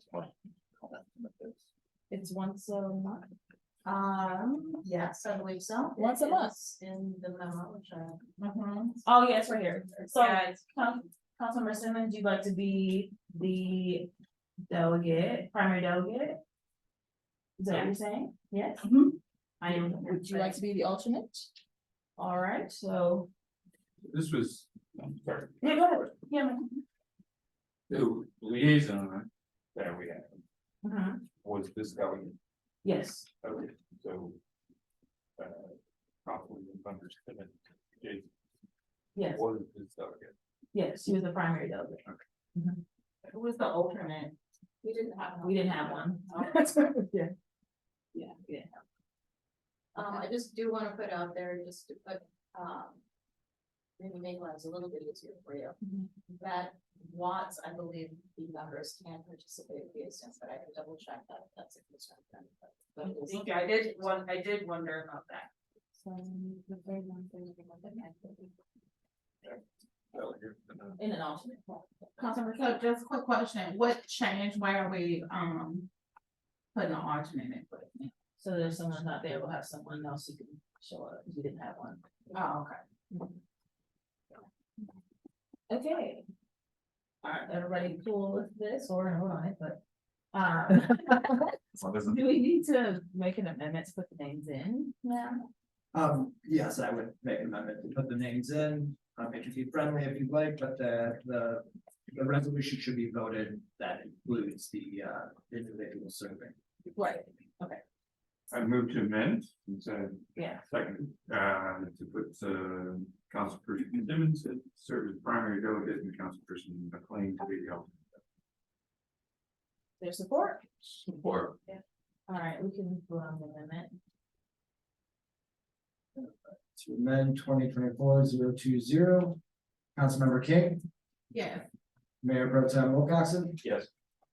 It's once a month. Yes, I believe so. Once a month. It's in the memo, which Oh, yeah, it's right here. So, Yeah, Councilmember Simmons, you'd like to be the delegate, primary delegate? Is that what you're saying? Yes? I am. Would you like to be the alternate? All right, so. This was, I'm sorry, Yeah, go ahead. Yeah. the liaison that we had Mhm. was this delegate. Yes, Okay, so. Probably understood it. Jason yes, was this delegate. yes, she was the primary delegate. Who was the alternate? we didn't have. We didn't have one. Yeah. Yeah, we didn't have. I just do want to put out there, just to put, maybe make lives a little bit easier for you. That Watts, I believe the members can participate via distance, but I can double check that, if that's a concern. But I think I did wonder about that. In an alternate. Councilmember, so just a quick question, what changed, why are we, putting an alternate in for it? So there's someone not there, we'll have someone else who can show up, if you didn't have one. Oh, okay. Okay. All right, everybody cool with this, or hold on it, but. Do we need to make an amendment to put the names in now? Yes, I would make an amendment to put the names in, it can be friendly if you'd like, but the resolution should be voted, that includes the individual serving. Right, I move to amend, and so yeah, second, to put, Councilperson Simmons to serve as primary delegate and Councilperson McLean to be the alternate. there's support, Support. all right, we can vote on the amendment. To amend 2024-020, Councilmember King, Yes. Mayor Pro Tem Wilcoxen, Yes.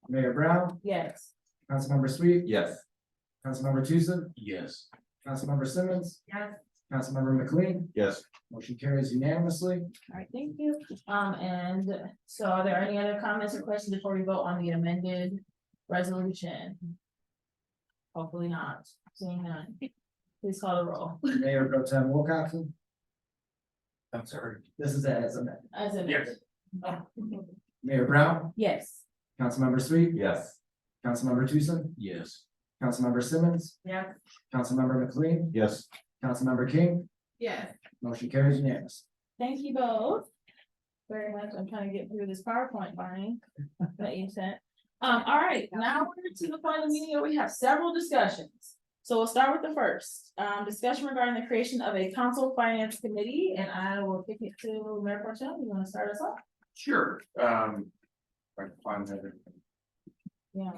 Mayor Brown, Yes, Councilmember Sweet, Yes. Councilmember Tucson, Yes. Councilmember Simmons, Yes. Councilmember McLean, Yes. motion carries unanimously. all right, thank you. And so are there any other comments or questions before we vote on the amended resolution? Hopefully not, seeing none. Please call the roll. Mayor Pro Tem Wilcoxen, I'm sorry. this is as amended. As a. Yes. Mayor Brown, Yes, Councilmember Sweet, Yes. Councilmember Tucson, Yes. Councilmember Simmons, Yes. Councilmember McLean, Yes. Councilmember King, Yes. motion carries unanimous. thank you both very much. I'm trying to get through this PowerPoint line that you sent. All right, now we're to the point of the meeting where we have several discussions. So we'll start with the first, discussion regarding the creation of a council finance committee, and I will kick it to Mayor Pro Tem. You want to start us off? Sure, I can find that. Yeah.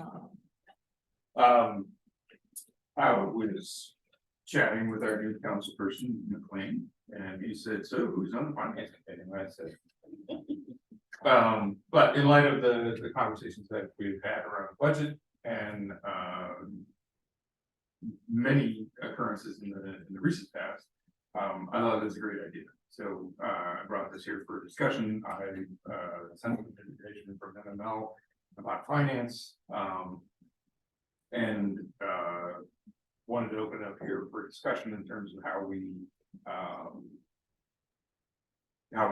I was chatting with our new councilperson, McLean, and he said, so who's on the finance committee? And I said. But in light of the conversations that we've had around the budget and, many occurrences in the recent past, I thought it was a great idea. So, I brought this here for discussion. I, sent an invitation from MML about finance, and, wanted to open up here for discussion in terms of how we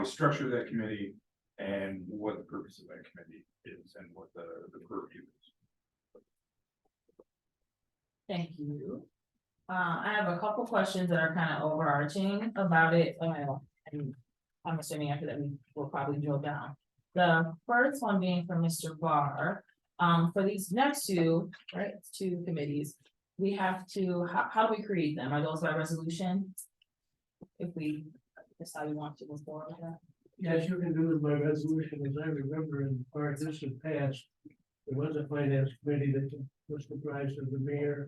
structure that committee and what the purpose of that committee is and what the purview is. Thank you. I have a couple questions that are kind of overarching about it, and I'm assuming after that we will probably drill down. The first one being for Mr. Barr, for these next two, right, two committees, we have to, how do we create them? Are those by resolution? If we decide we want to move forward with that? Yes, you can do it by resolution, as I remember in our distant past. There was a finance committee that was comprised of the mayor,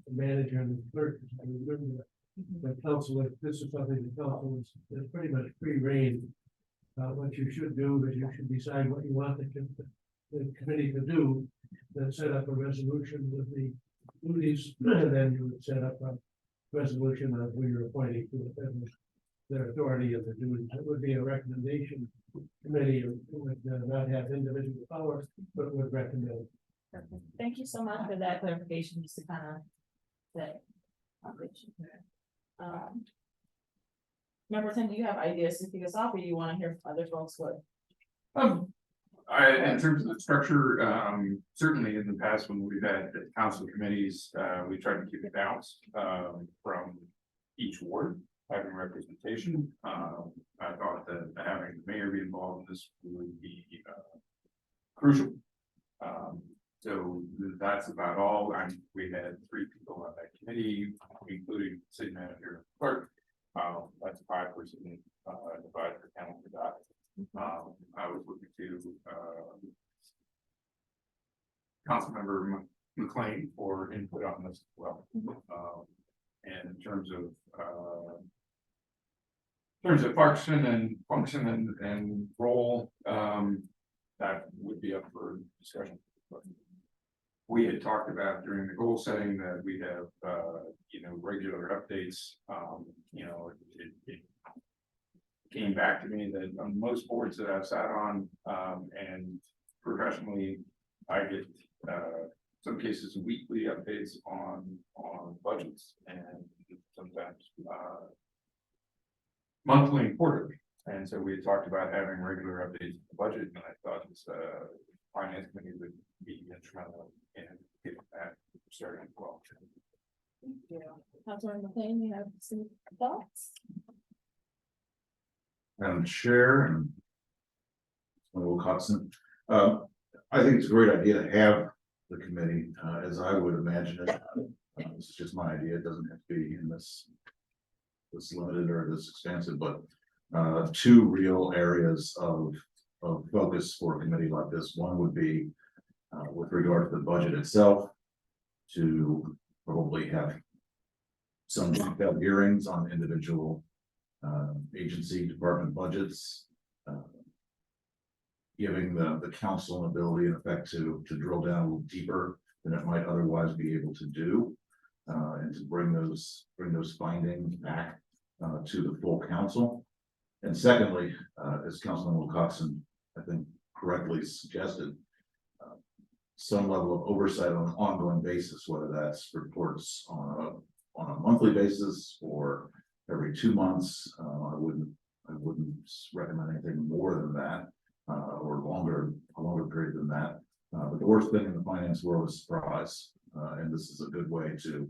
the manager, and the clerk. I remember the council, if this is something the council is pretty much free rein. What you should do is you should decide what you want the committee to do, then set up a resolution with the duties, and then you would set up a resolution of who you're appointing to it, and their authority and their duties. It would be a recommendation committee, it would not have individual power, but would recommend. Perfect. Thank you so much for that clarification, just to kind of set. Member 10, do you have ideas to kick us off, or you want to hear from other folks what? In terms of the structure, certainly in the past, when we've had council committees, we tried to keep it balanced, from each ward having representation. I thought that having the mayor be involved in this would be, crucial. So that's about all. We had 3 people on that committee, including city manager and clerk. That's a 5-person, divided the calendar doc. I was looking to, Councilmember McLean for input on this as well. And in terms of, In terms of function and role, that would be up for discussion. We had talked about during the goal setting that we have, regular updates. It came back to me that on most boards that I've sat on, and professionally, I get, some cases weekly updates on budgets and sometimes, monthly and quarterly. And so we had talked about having regular updates of the budget, and I thought this, finance committee would be instrumental in getting that started as well. Thank you. Councilman McLean, you have some thoughts? Madam Chair and Will Coxon. I think it's a great idea to have the committee, as I would imagine it. This is just my idea. It doesn't have to be in this limited or this expansive, but two real areas of focus for a committee like this. One would be with regard to the budget itself, to probably have some detailed hearings on individual agency department budgets, giving the council an ability in effect to drill down a little deeper than it might otherwise be able to do, and to bring those findings back to the full council. And secondly, as Councilman Wilcoxon, I think, correctly suggested, some level of oversight on an ongoing basis, whether that's reports on a monthly basis or every 2 months. I wouldn't recommend anything more than that, or a longer period than that. But the worst thing in the finance world is surprise, and this is a good way to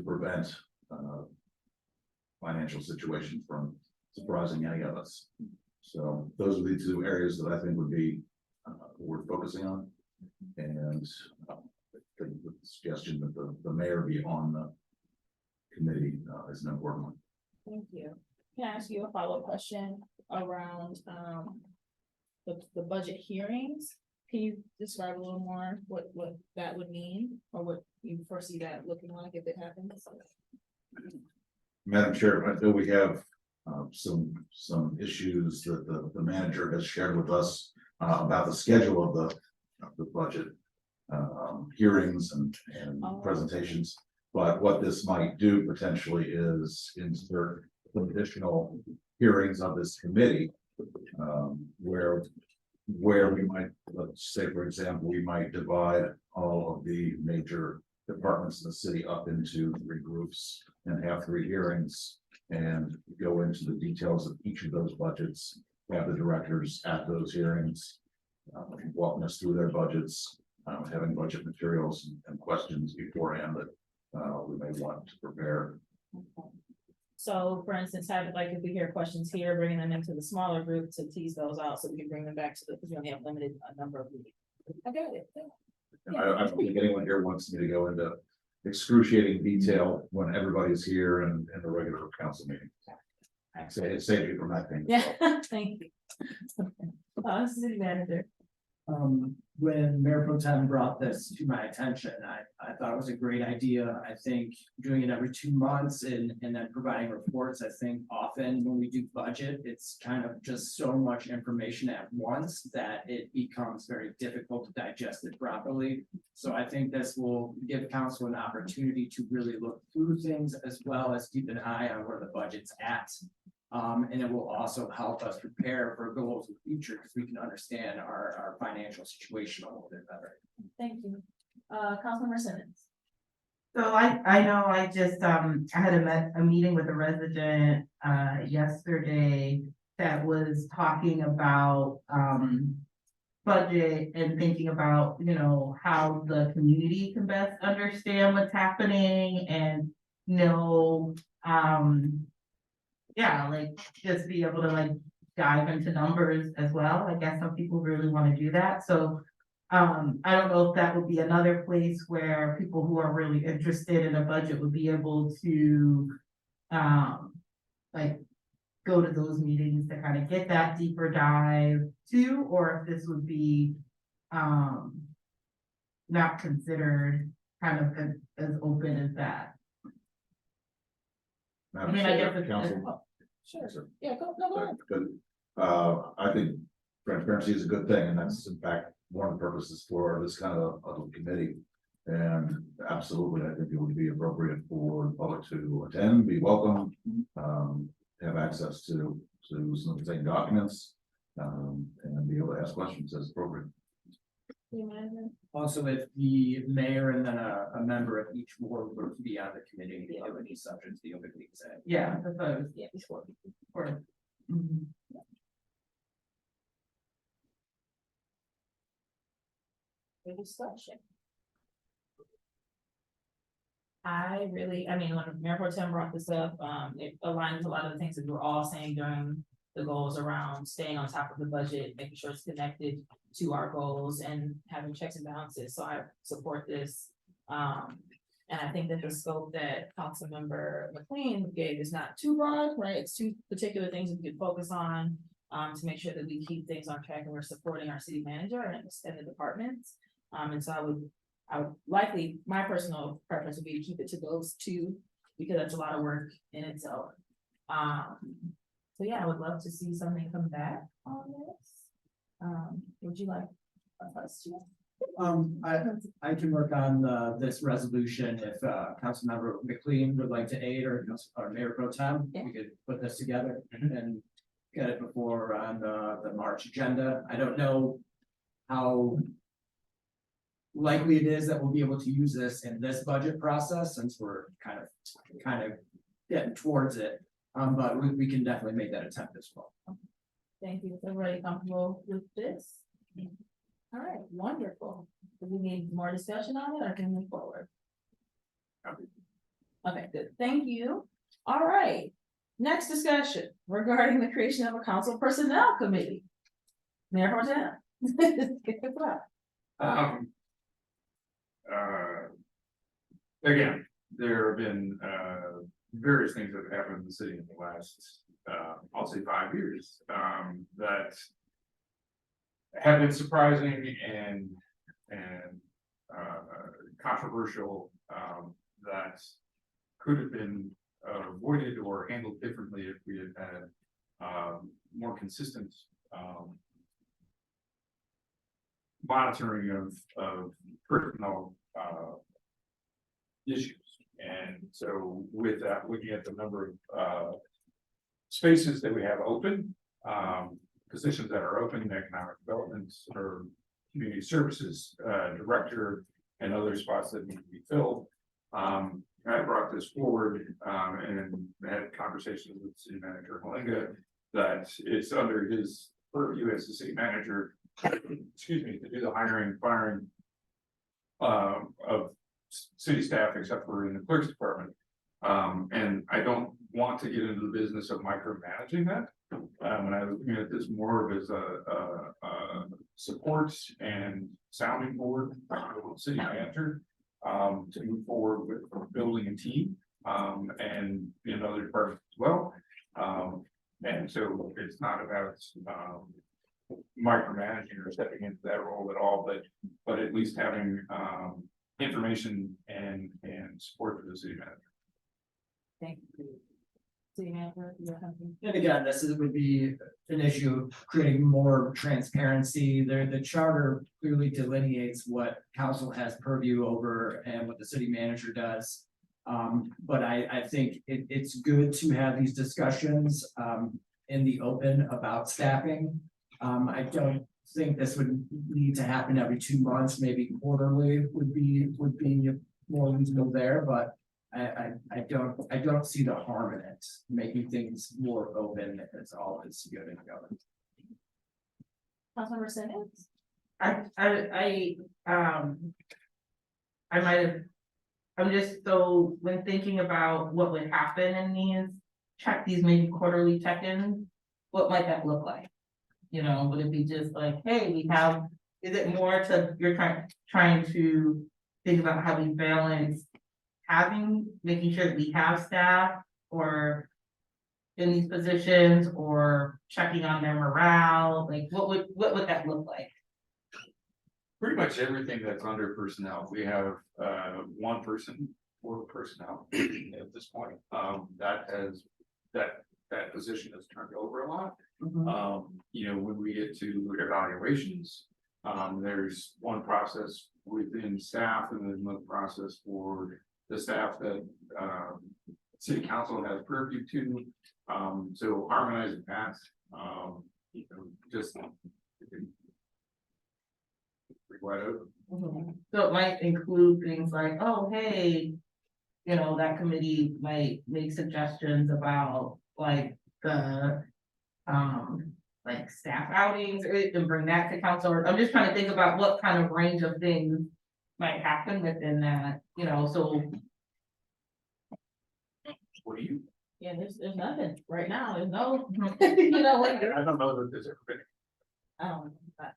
prevent financial situations from surprising any of us. So those are the two areas that I think would be worth focusing on. And the suggestion that the mayor be on the committee is an important one. Thank you. Can I ask you a follow-up question around the budget hearings? Can you describe a little more what that would mean, or what you foresee that looking like if it happens? Madam Chair, I know we have some issues that the manager has shared with us about the schedule of the budget hearings and presentations. But what this might do potentially is insert some additional hearings of this committee, where we might, let's say, for example, we might divide all of the major departments in the city up into 3 groups and have 3 hearings and go into the details of each of those budgets, have the directors at those hearings, walking us through their budgets, having budget materials and questions beforehand that we may want to prepare. Okay. So for instance, if we hear questions here, bringing them into the smaller group to tease those out so we can bring them back to because we only have limited number of meetings. I got it. I don't think anyone here wants me to go into excruciating detail when everybody's here and in the regular council meeting. It saves you from that thing. Yeah, thank you. City manager. When Mayor Pro Tem brought this to my attention, I thought it was a great idea. I think doing it every 2 months and then providing reports. I think often when we do budget, it's kind of just so much information at once that it becomes very difficult to digest it properly. So I think this will give council an opportunity to really look through things as well as keep an eye on where the budget's at. And it will also help us prepare for goals in the future because we can understand our financial situation a little bit better. Thank you. Councilmember Simmons. So I know I just, I had a meeting with a resident, yesterday that was talking about, budget and thinking about, how the community can best understand what's happening and, yeah, like just be able to dive into numbers as well. I guess some people really want to do that. So I don't know if that would be another place where people who are really interested in a budget would be able to go to those meetings to kind of get that deeper dive too, or if this would be not considered kind of as open as that. Madam Chair, Council. Sure. Yeah, go ahead. Good. I think transparency is a good thing, and that's in fact one of the purposes for this kind of committee. And absolutely, I think it would be appropriate for the public to attend, be welcome, have access to some of the same documents, and be able to ask questions as appropriate. Also, if the mayor and then a member of each board were to be on the committee, it would be subject to the open meetings act. Yeah, that's what I was, yeah, before. Mhm. Good discussion. I mean, when Mayor Pro Tem brought this up, it aligns with a lot of the things that we were all saying during the goals around staying on top of the budget, making sure it's connected to our goals and having checks and balances. So I support this. And I think that the scope that Councilmember McLean gave is not too broad, right? It's two particular things that we can focus on to make sure that we keep things on track and we're supporting our city manager and the departments. And so I would likely, my personal preference would be to keep it to those two, because that's a lot of work in itself. So yeah, I would love to see something come back on this. Would you like us to? I can work on this resolution if Councilmember McLean would like to aid, or Mayor Pro Tem, we could put this together and get it before on the March agenda. I don't know how likely it is that we'll be able to use this in this budget process, since we're kind of getting towards it. But we can definitely make that attempt as well. Thank you. Is everybody comfortable with this? All right, wonderful. Do we need more discussion on it or can we move forward? Okay, good. Thank you. All right. Next discussion regarding the creation of a council personnel committee. Mayor Pro Tem. Again, there have been various things that have happened in the city in the last I'll say 5 years that have been surprising and controversial, that could have been avoided or handled differently if we had had more consistent monitoring of personnel issues. And so with that, looking at the number of spaces that we have open, positions that are open in economic development or community services director, and other spots that need to be filled. I brought this forward and had conversations with City Manager Malinga that it's under his purview as the city manager, excuse me, to do the hiring and firing of city staff, except for in the clerk's department. And I don't want to get into the business of micromanaging that. And I was looking at this more of as a support and sounding board for the city manager to move forward with building a team and in other departments as well. And so it's not about micromanaging or stepping into that role at all, but at least having information and support for the city manager. Thank you. City Manager, you have something? And again, would be an issue of creating more transparency. The charter clearly delineates what council has purview over and what the city manager does. But I think it's good to have these discussions in the open about staffing. I don't think this would need to happen every 2 months, maybe quarterly would be more reasonable there, but I don't see the harm in it, making things more open if it's always good and going. Councilmember Simmons? I'm just so, when thinking about what would happen in these maybe quarterly check-ins, what might that look like? You know, would it be just like, hey, is it more to, you're trying to think about how we balance making sure that we have staff or in these positions, or checking on their morale? Like, what would that look like? Pretty much everything that's under personnel. We have one person for personnel at this point. That that position is turned over a lot. Mhm. You know, when we get to evaluations, there's one process within staff and then another process for the staff that, city council has purview to. So harmonizing that, you know, just. Wide open. Mhm. So it might include things like, oh, hey, you know, that committee might make suggestions about like the. Like staff outings or and bring that to council, or I'm just trying to think about what kind of range of things. Might happen within that, you know, so. What do you? Yeah, there's nothing right now. There's no, you know, like, I don't know that there's ever been. but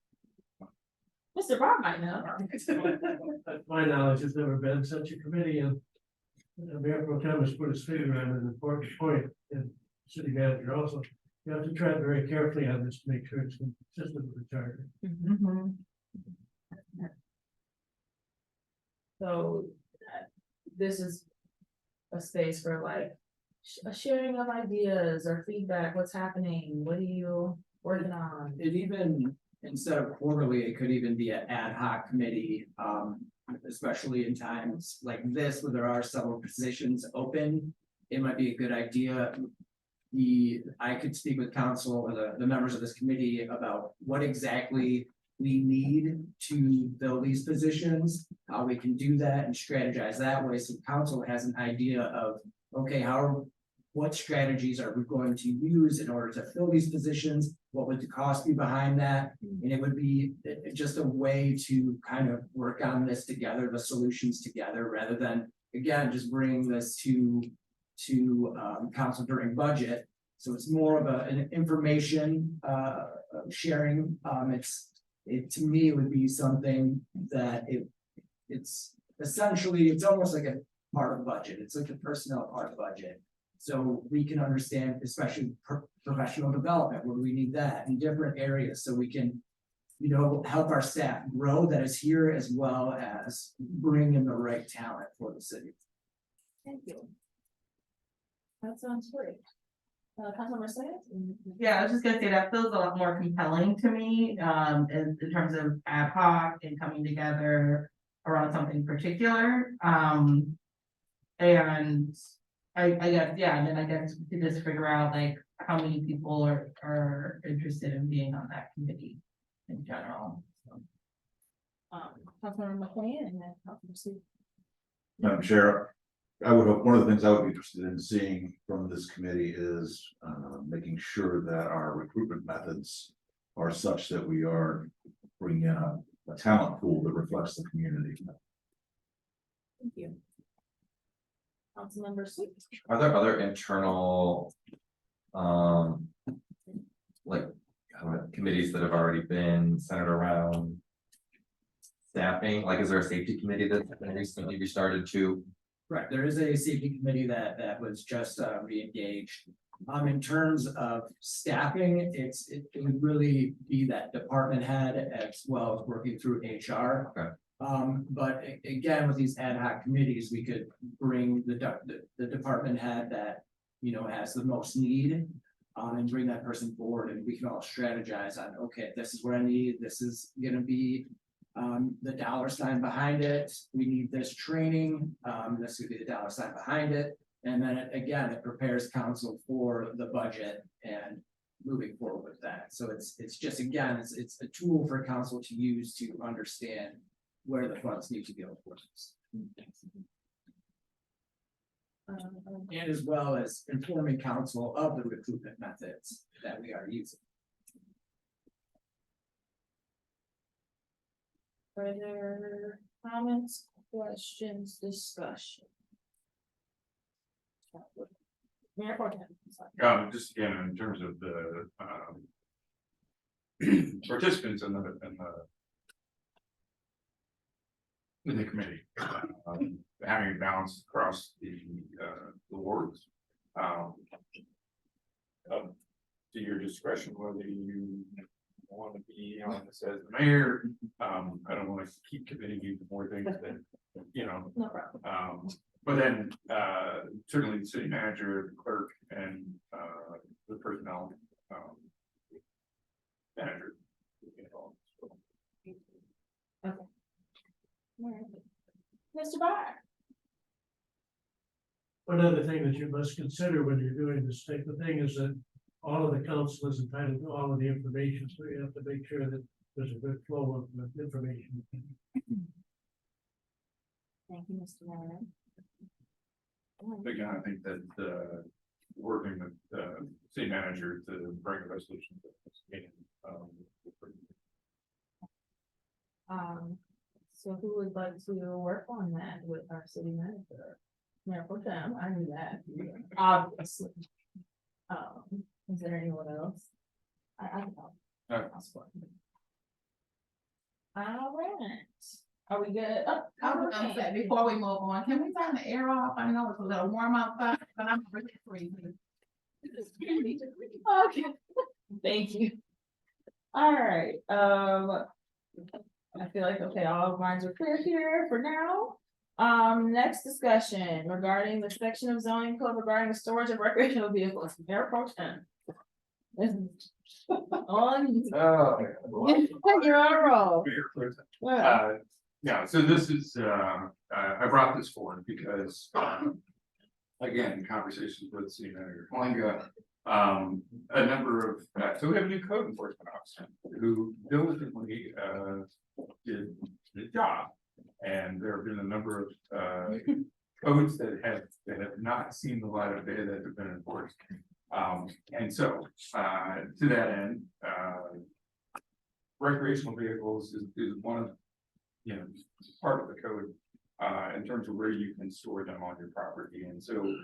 Mr. Bob might know. To my knowledge, there's never been such a committee, and Mayor Pro Tem has put his finger on an important point, and city manager also. You have to tread very carefully on this to make sure it's consistent with the charter. Mhm. So this is a space for like a sharing of ideas or feedback. What's happening? What are you working on? It even, instead of quarterly, it could even be an ad hoc committee, especially in times like this where there are several positions open. It might be a good idea. I could speak with council or the members of this committee about what exactly we need to fill these positions, how we can do that and strategize that way, so council has an idea of, okay, what strategies are we going to use in order to fill these positions? What would the cost be behind that? And it would be just a way to kind of work on this together, the solutions together, rather than, again, just bringing this to council during budget. So it's more of an information sharing. It to me would be something that it's essentially, it's almost like a part of the budget. It's like a personnel part of the budget. So we can understand, especially professional development, where we need that in different areas, so we can, you know, help our staff grow that is here, as well as bring in the right talent for the city. Thank you. That sounds great. Councilmember Sayers? Yeah, I was just gonna say that feels a lot more compelling to me, in terms of ad hoc and coming together around something particular. And I guess, yeah, and then I guess we could just figure out like how many people are interested in being on that committee in general. So. Councilmember McLean and then Councilmember Sue. Madam Chair, I would hope, one of the things I would be interested in seeing from this committee is making sure that our recruitment methods are such that we are bringing in a talent pool that reflects the community. Thank you. Councilmember Sue. Are there other internal, like, committees that have already been centered around staffing? Like, is there a safety committee that's been recently restarted too? Correct, there is a safety committee that was just re-engaged. In terms of staffing, it would really be that department head as well as working through HR. Okay. But again, with these ad hoc committees, we could bring the department head that, you know, has the most need. And bring that person forward, and we can all strategize on, okay, this is what I need, this is gonna be the dollar sign behind it, we need this training, this would be the dollar sign behind it. And then again, it prepares council for the budget and moving forward with that. So it's just, again, it's a tool for council to use to understand where the funds need to go for this. And as well as informing council of the recruitment methods that we are using. Further comments, questions, discussion? Mayor Pro Tem, sorry. Just again, in terms of the participants in the committee, having balance across the wards. To your discretion, whether you want to be on this as the mayor, I don't want to keep committing you to more things that, you know. No problem. But then certainly the city manager, the clerk, and Mr. Barr. One other thing that you must consider when you're doing this type of thing is that all of the council is entitled to all of the information, so you have to make sure that there's a good flow of information. Thank you, Mr. Mayor. Again, I think that, working with the city manager to bring a resolution to this meeting, So who would like to work on that with our city manager? Mayor Pro Tem, I knew that, obviously. Is there anyone else? I don't know. I'll support. All right, are we good? Oh, I was gonna say, before we move on, can we turn the air off? I know it's a little warm outside, but I'm really freezing. Okay, thank you. All right, I feel like, okay, all minds are clear here for now. Next discussion regarding the section of zoning code regarding the storage of recreational vehicles, Mayor Pro Tem. On. You're on a roll. Yeah. Yeah, so this is, I brought this forward because, again, conversations with city manager Kalinga, a number of, so we have a new code enforcement officer who diligently, did the job. And there have been a number of, codes that have not seen the light of day that have been enforced. And so, to that end, recreational vehicles is one of, part of the code, in terms of where you can store them on your property. And so,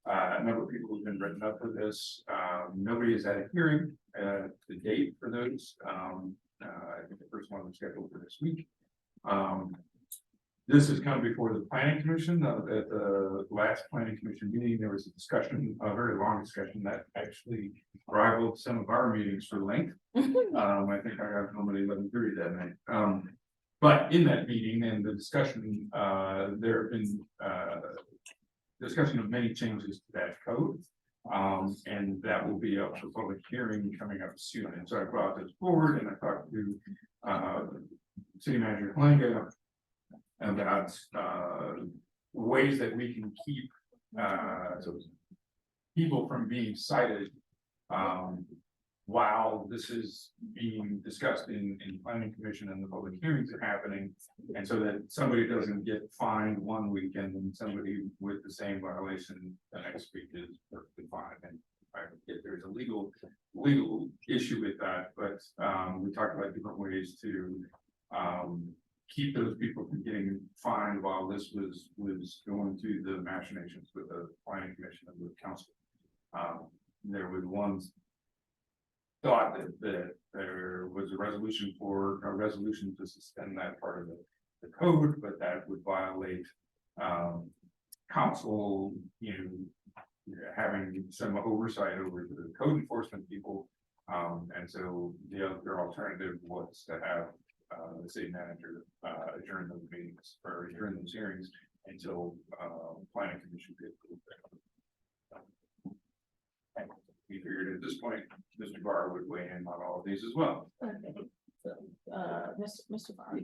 a number of people have been written up for this. Nobody has had a hearing, the date for those. I think the first one was scheduled for this week. This has come before the planning commission. At the last planning commission meeting, there was a discussion, a very long discussion that actually rivaled some of our meetings for length. I think I got home at 11:30 that night. But in that meeting and the discussion, there have been discussion of many changes to that code. And that will be up for public hearing coming up soon. And so I brought this forward and I talked to city manager Kalinga about ways that we can keep people from being cited while this is being discussed in planning commission and the public hearings are happening. And so that somebody doesn't get fined one weekend and somebody with the same violation the next week is perfectly fine. And I get there's a legal issue with that, but we talked about different ways to keep those people from getting fined while this was going through the machinations with the planning commission and with council. There was one thought that there was a resolution to suspend that part of the code, but that would violate council, having some oversight over the code enforcement people. And so the other alternative was to have the city manager adjourn those meetings or adjourn those hearings until planning commission could approve that. And we figured at this point, Mr. Barr would weigh in on all of these as well. Okay, so, Mr. Barr.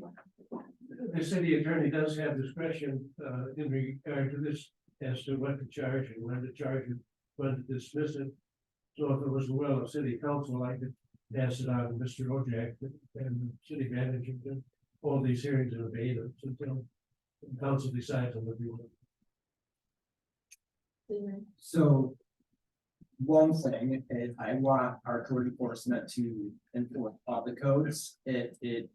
The city attorney does have discretion in regard to this as to what to charge and when to charge it, when to dismiss it. So if it was the will of city council, I could pass it on to Mr. Ojak and the city manager to hold these hearings in abeyance until the council decides on the view. So one thing is I want our code enforcement to enforce all the codes. It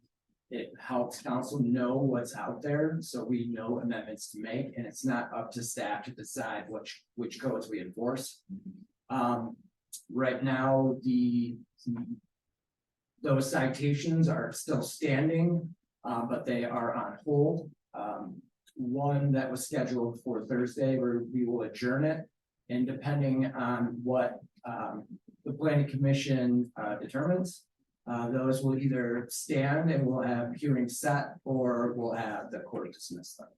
helps council know what's out there, so we know amendments to make, and it's not up to staff to decide which codes we enforce. Right now, those citations are still standing, but they are on hold. One that was scheduled for Thursday, where we will adjourn it. And depending on what the planning commission determines, those will either stand and we'll have hearings set, or we'll have the court dismiss them.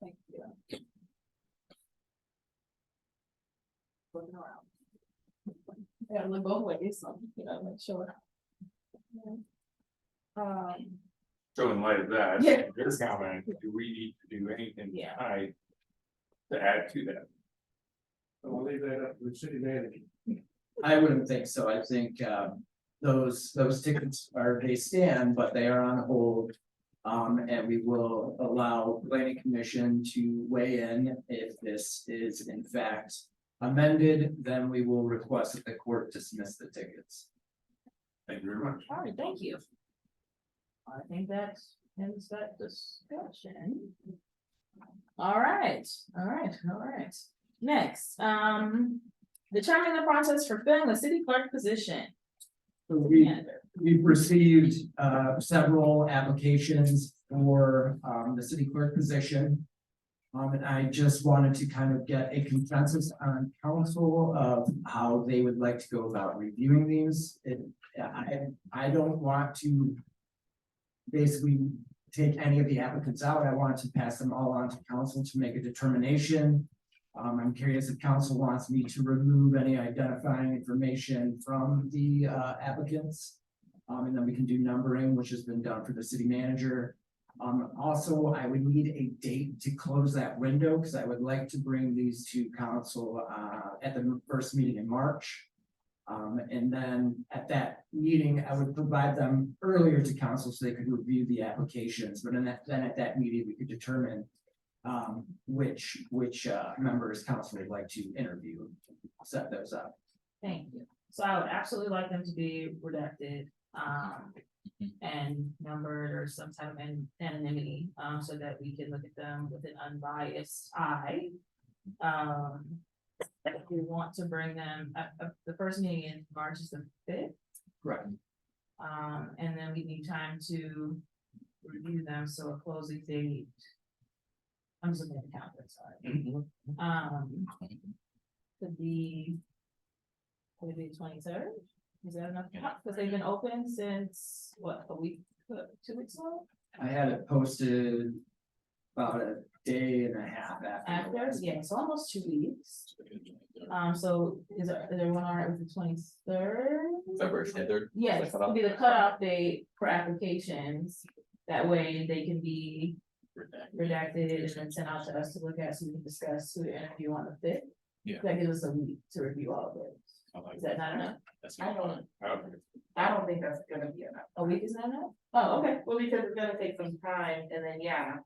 Thank you. Looking around. Yeah, look both ways, so, make sure. So in light of that, Yeah. your comment, do we need to do anything Yeah. tonight to add to that? I'll leave that up to the city manager. I wouldn't think so. I think those tickets they stand, but they are on hold. And we will allow planning commission to weigh in if this is in fact amended, then we will request that the court dismiss the tickets. Thank you very much. All right, thank you. I think that ends that discussion. All right. Next, determine the process for filling the city clerk position. So Manager. we've received several applications for the city clerk position. And I just wanted to kind of get a consensus on council of how they would like to go about reviewing these. I don't want to basically take any of the applicants out. I want to pass them all on to council to make a determination. I'm curious if council wants me to remove any identifying information from the applicants. And then we can do numbering, which has been done for the city manager. Also, I would need a date to close that window because I would like to bring these to council at the first meeting in March. And then at that meeting, I would provide them earlier to council so they could review the applications. But then at that meeting, we could determine which members council would like to interview, set those up. Thank you. So I would absolutely like them to be redacted, and numbered or some type of anonymity, so that we can look at them with an unbiased eye. If we want to bring them, the first meeting in March is the 5th. Correct. And then we need time to review them, so a closing date. I'm just looking at the calendar, sorry. Could be 23rd? Is that enough? Because they've been open since, what, a week, 2 weeks ago? I had it posted about a day and a half After, yeah, so almost 2 weeks. So is everyone all right with the 23rd? February 23rd. Yes, it'll be the cutoff date for applications. That way they can be redacted and then sent out to us to look at, so we can discuss who to interview on the 5th. Yeah. That gives us a week to review all of it. Is that not enough? I don't think that's gonna be enough. A week is not enough? Oh, okay. Well, because it's gonna take some time and then, yeah,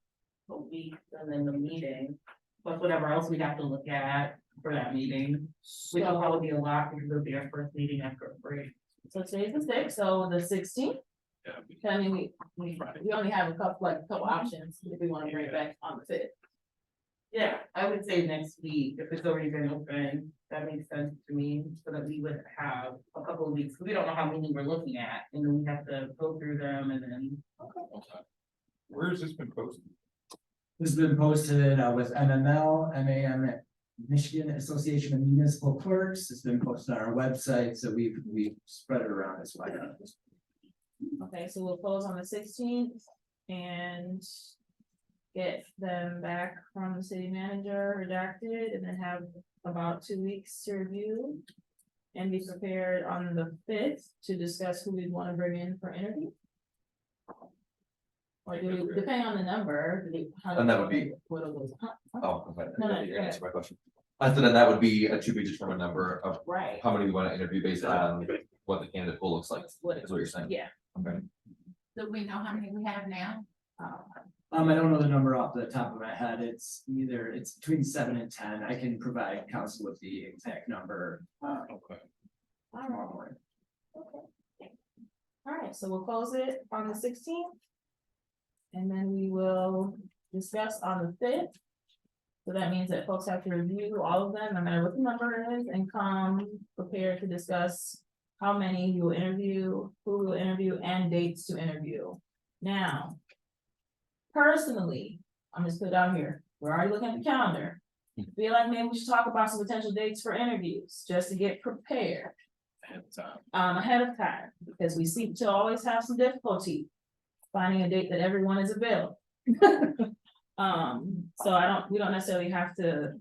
a week and then the meeting, plus whatever else we have to look at for that meeting. Which will probably be a lot because it'll be our first meeting after a break. So today's the 6th, so the 16th. Yeah. I mean, we only have a couple options if we want to bring it back on the 5th. Yeah, I would say next week, if it's already been open, that makes sense to me, so that we would have a couple of weeks, we don't know how many we're looking at, and then we have to go through them and then. Where has this been posted? This has been posted with MML, MAM, Michigan Association of Municipal Clerks. It's been posted on our website, so we've spread it around as well. Okay, so we'll close on the 16th and get them back from the city manager redacted, and then have about 2 weeks to review. And be prepared on the 5th to discuss who we want to bring in for interview. Or do we, depending on the number. And that would be- What it was, Oh, okay. No, no, You're go gonna answer my question. I said, then that would be a to be determined number of right. how many we want to interview based on what the candidate pool looks like, What is what you're saying. Yeah. Okay. Do we know how many we have now? I don't know the number off the top of my head. It's between 7 and 10. I can provide council with the exact number. Okay. Tomorrow morning. Okay. All right, so we'll close it on the 16th. And then we will discuss on the 5th. So that means that folks have to review all of them, no matter what the number is, and come prepared to discuss how many you will interview, who will interview, and dates to interview. Now, personally, I'm just put it out here, we're already looking at the calendar. Feel like maybe we should talk about some potential dates for interviews, just to get prepared. Ahead of time, because we seem to always have some difficulty finding a date that everyone is available. So we don't necessarily have to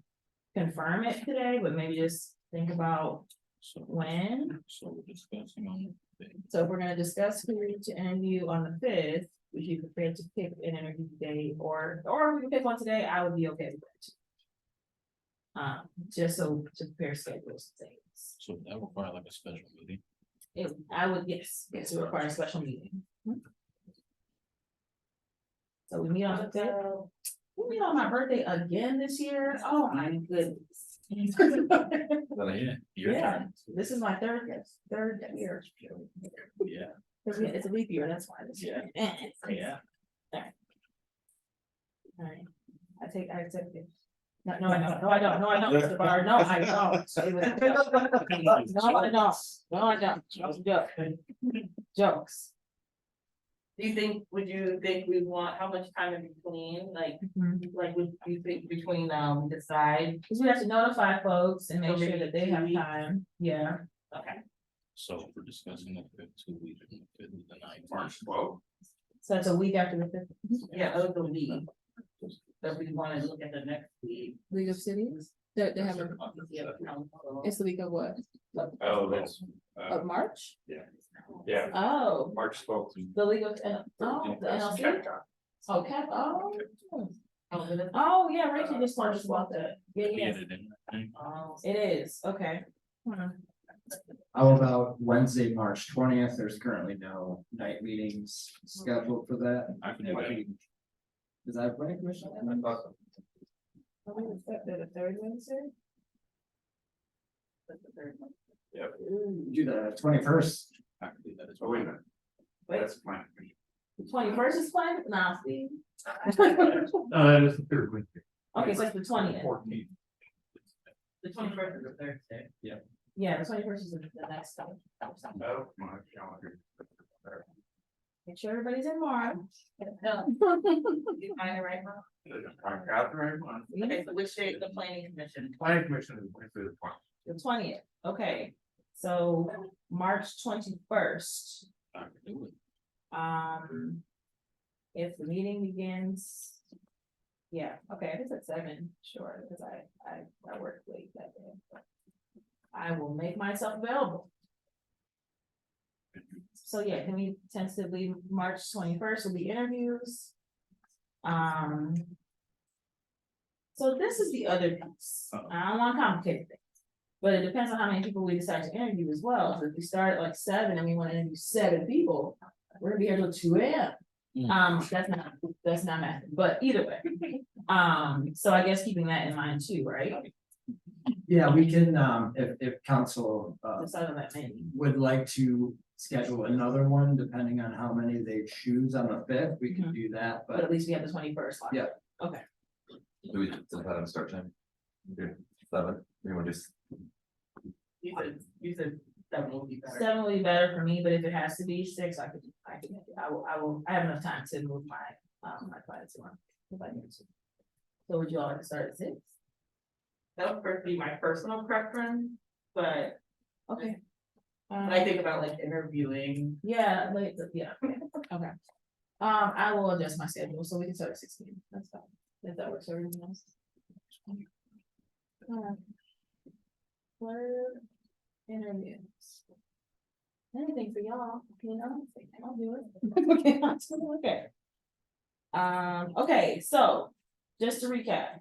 confirm it today, but maybe just think about when. So we're discussing on. So if we're gonna discuss who to interview on the 5th, if you're prepared to pick an interview day, or we can pick one today, I would be okay with that too. Just so to prepare schedules and things. So that require like a special meeting. I would, yes, it require a special meeting. So we meet on the fifth. We meet on my birthday again this year. Oh my goodness. Yeah, this is my third year. Yeah. It's a leap year, that's why this year. Yeah. Alright. I accept it. No, I don't, Mr. Barr, no, I don't. It was a joke. No, I don't, it was a joke. Jokes. Do you think we want, how much time in between, like, would you think between, decide? Cause we have to notify folks and make sure that they have time, yeah. Okay. So we're discussing the fifth 2 weeks, from the 5th to the 9th. March 12th. So it's a week after the fifth. Yeah, of the week. If we wanna look at the next week. League of Cities, they have a, it's the week of what, Oh, that's, of March? yeah, Oh, March 12th. the League of, the NLC? Capcom. Oh, oh, yeah, Rachel just told us about that. Yeah, We yeah, added in, I think. it is, okay. How about Wednesday, March 20th? There's currently no night meetings scheduled for that. I can do that. Is that planning commission? The third Wednesday? Yep. Do the 21st. I can do that as Oh, well. wait a minute. That's fine. The 21st is planned? Nah, Steve. No, that is the third week. Okay, so it's the 20th. 14th. The 21st is a Thursday. Yeah, the 21st is the next time. Oh, my calendar. Make sure everybody's in March. You find it right now? I got the right one. Okay, so which day is the planning commission? Planning commission is Wednesday the 20th. The 20th, okay. So March 21st. I can do it. If the meeting begins. Yeah, okay, it is at 7, sure, because I work late that day. But I will make myself available. So yeah, can we tentatively, March 21st will be interviews. So this is the other piece. I don't want to complicate things. But it depends on how many people we decide to interview as well. So if we start at like 7 and we want to interview 7 people, we're gonna be here till 2 a.m. That's not math, but either way. So I guess keeping that in mind too, right? Yeah, we can, if council, Decide on that many. would like to schedule another one, depending on how many they choose on the 5th, we can do that, But but at least we have the 21st. locked. Yeah. Okay, Do we set that a start time? Do 7, you want to just, You said 7 will be better. 7 will be better for me, but if it has to be 6, I have enough time to move my, my clients around. If I need to. So would you all like to start at 6? That would first be my personal preference, but Okay. when I think about like interviewing. Yeah, yeah, okay. I will adjust my schedule, so we can start at 16, that's fine, if that works for everyone else. Word interviews. Anything for y'all, you know, I'll do it. Okay, I'll do it, okay. Okay, so, just to recap.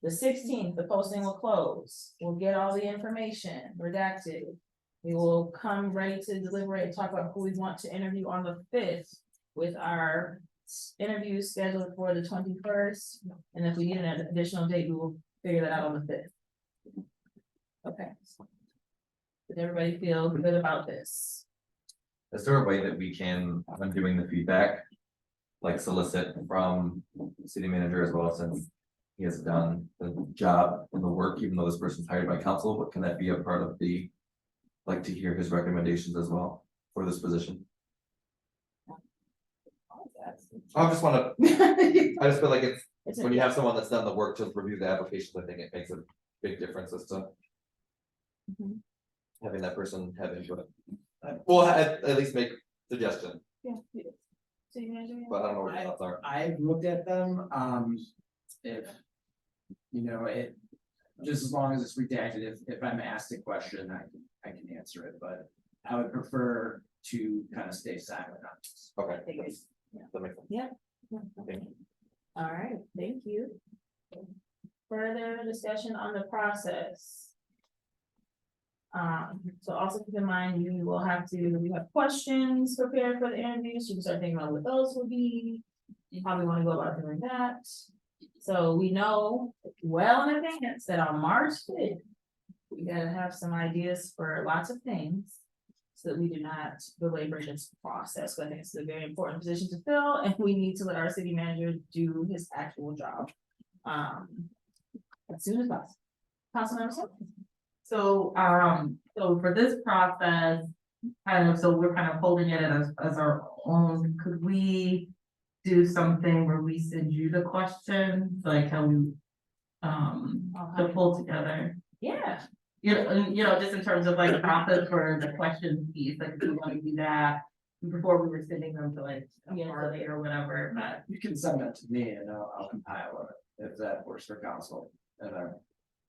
The 16th, the posting will close, we'll get all the information redacted. We will come ready to deliberate and talk about who we want to interview on the 5th. With our interviews scheduled for the 21st, and if we need an additional date, we will figure that out on the 5th. Okay. Did everybody feel good about this? is there a way that we can, when doing the feedback, like solicit from the city manager as well, since he has done the job and the work, even though this person's hired by council, but can that be a part of the, like to hear his recommendations as well for this position? I just wanna, I just feel like it's, when you have someone that's done the work to review the applications, I think it makes a big difference as to Mhm. having that person have input. Well, at least make suggestion, Yeah. City manager, yeah. but I don't know what your thoughts are. I've looked at them, if. You know, it, just as long as it's redacted, if I'm asked a question, I can answer it, but I would prefer to kind of stay silent on this. Okay. I think it's Yeah. All right, thank you. Further discussion on the process. So also keep in mind, you will have to, you have questions prepared for the interviews, you can start thinking about what those will be. You probably want to go about doing that. So we know well in advance that on March 5th, we gotta have some ideas for lots of things. So that we do not belabor this process, but I think it's a very important position to fill, and we need to let our city manager do his actual job. As soon as possible. Councilmember Simmons. So, so for this process, so we're kind of holding it as our own, could we do something where we send you the questions, like how we, to pull together? Yeah. You know, just in terms of like the process for the question piece, like if we want to do that before we were sending them to like a party or whatever, but. You can send that to me and I'll compile it if that works for council.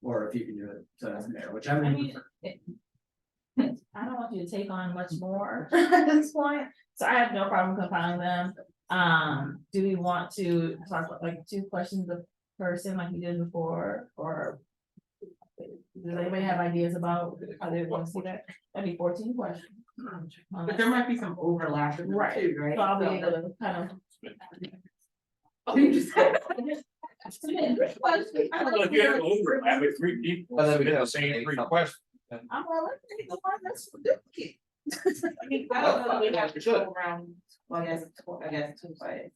Or if you can do it to there, whichever. I mean, I don't want you to take on much more at this point, so I have no problem compiling them. Do we want to talk about like 2 questions a person like we did before, or? Does anybody have ideas about how they want to see that? That'd be 14 questions. But there might be some overlap in them too, right? So I'll be able to kind of. Oh, you just said. I don't know if you have overlap with 3 people. But then we submit have the same 3 something. questions. I'm well, let's take the one that's for duplicate. I don't know, we have to go around, well, I guess 2 by.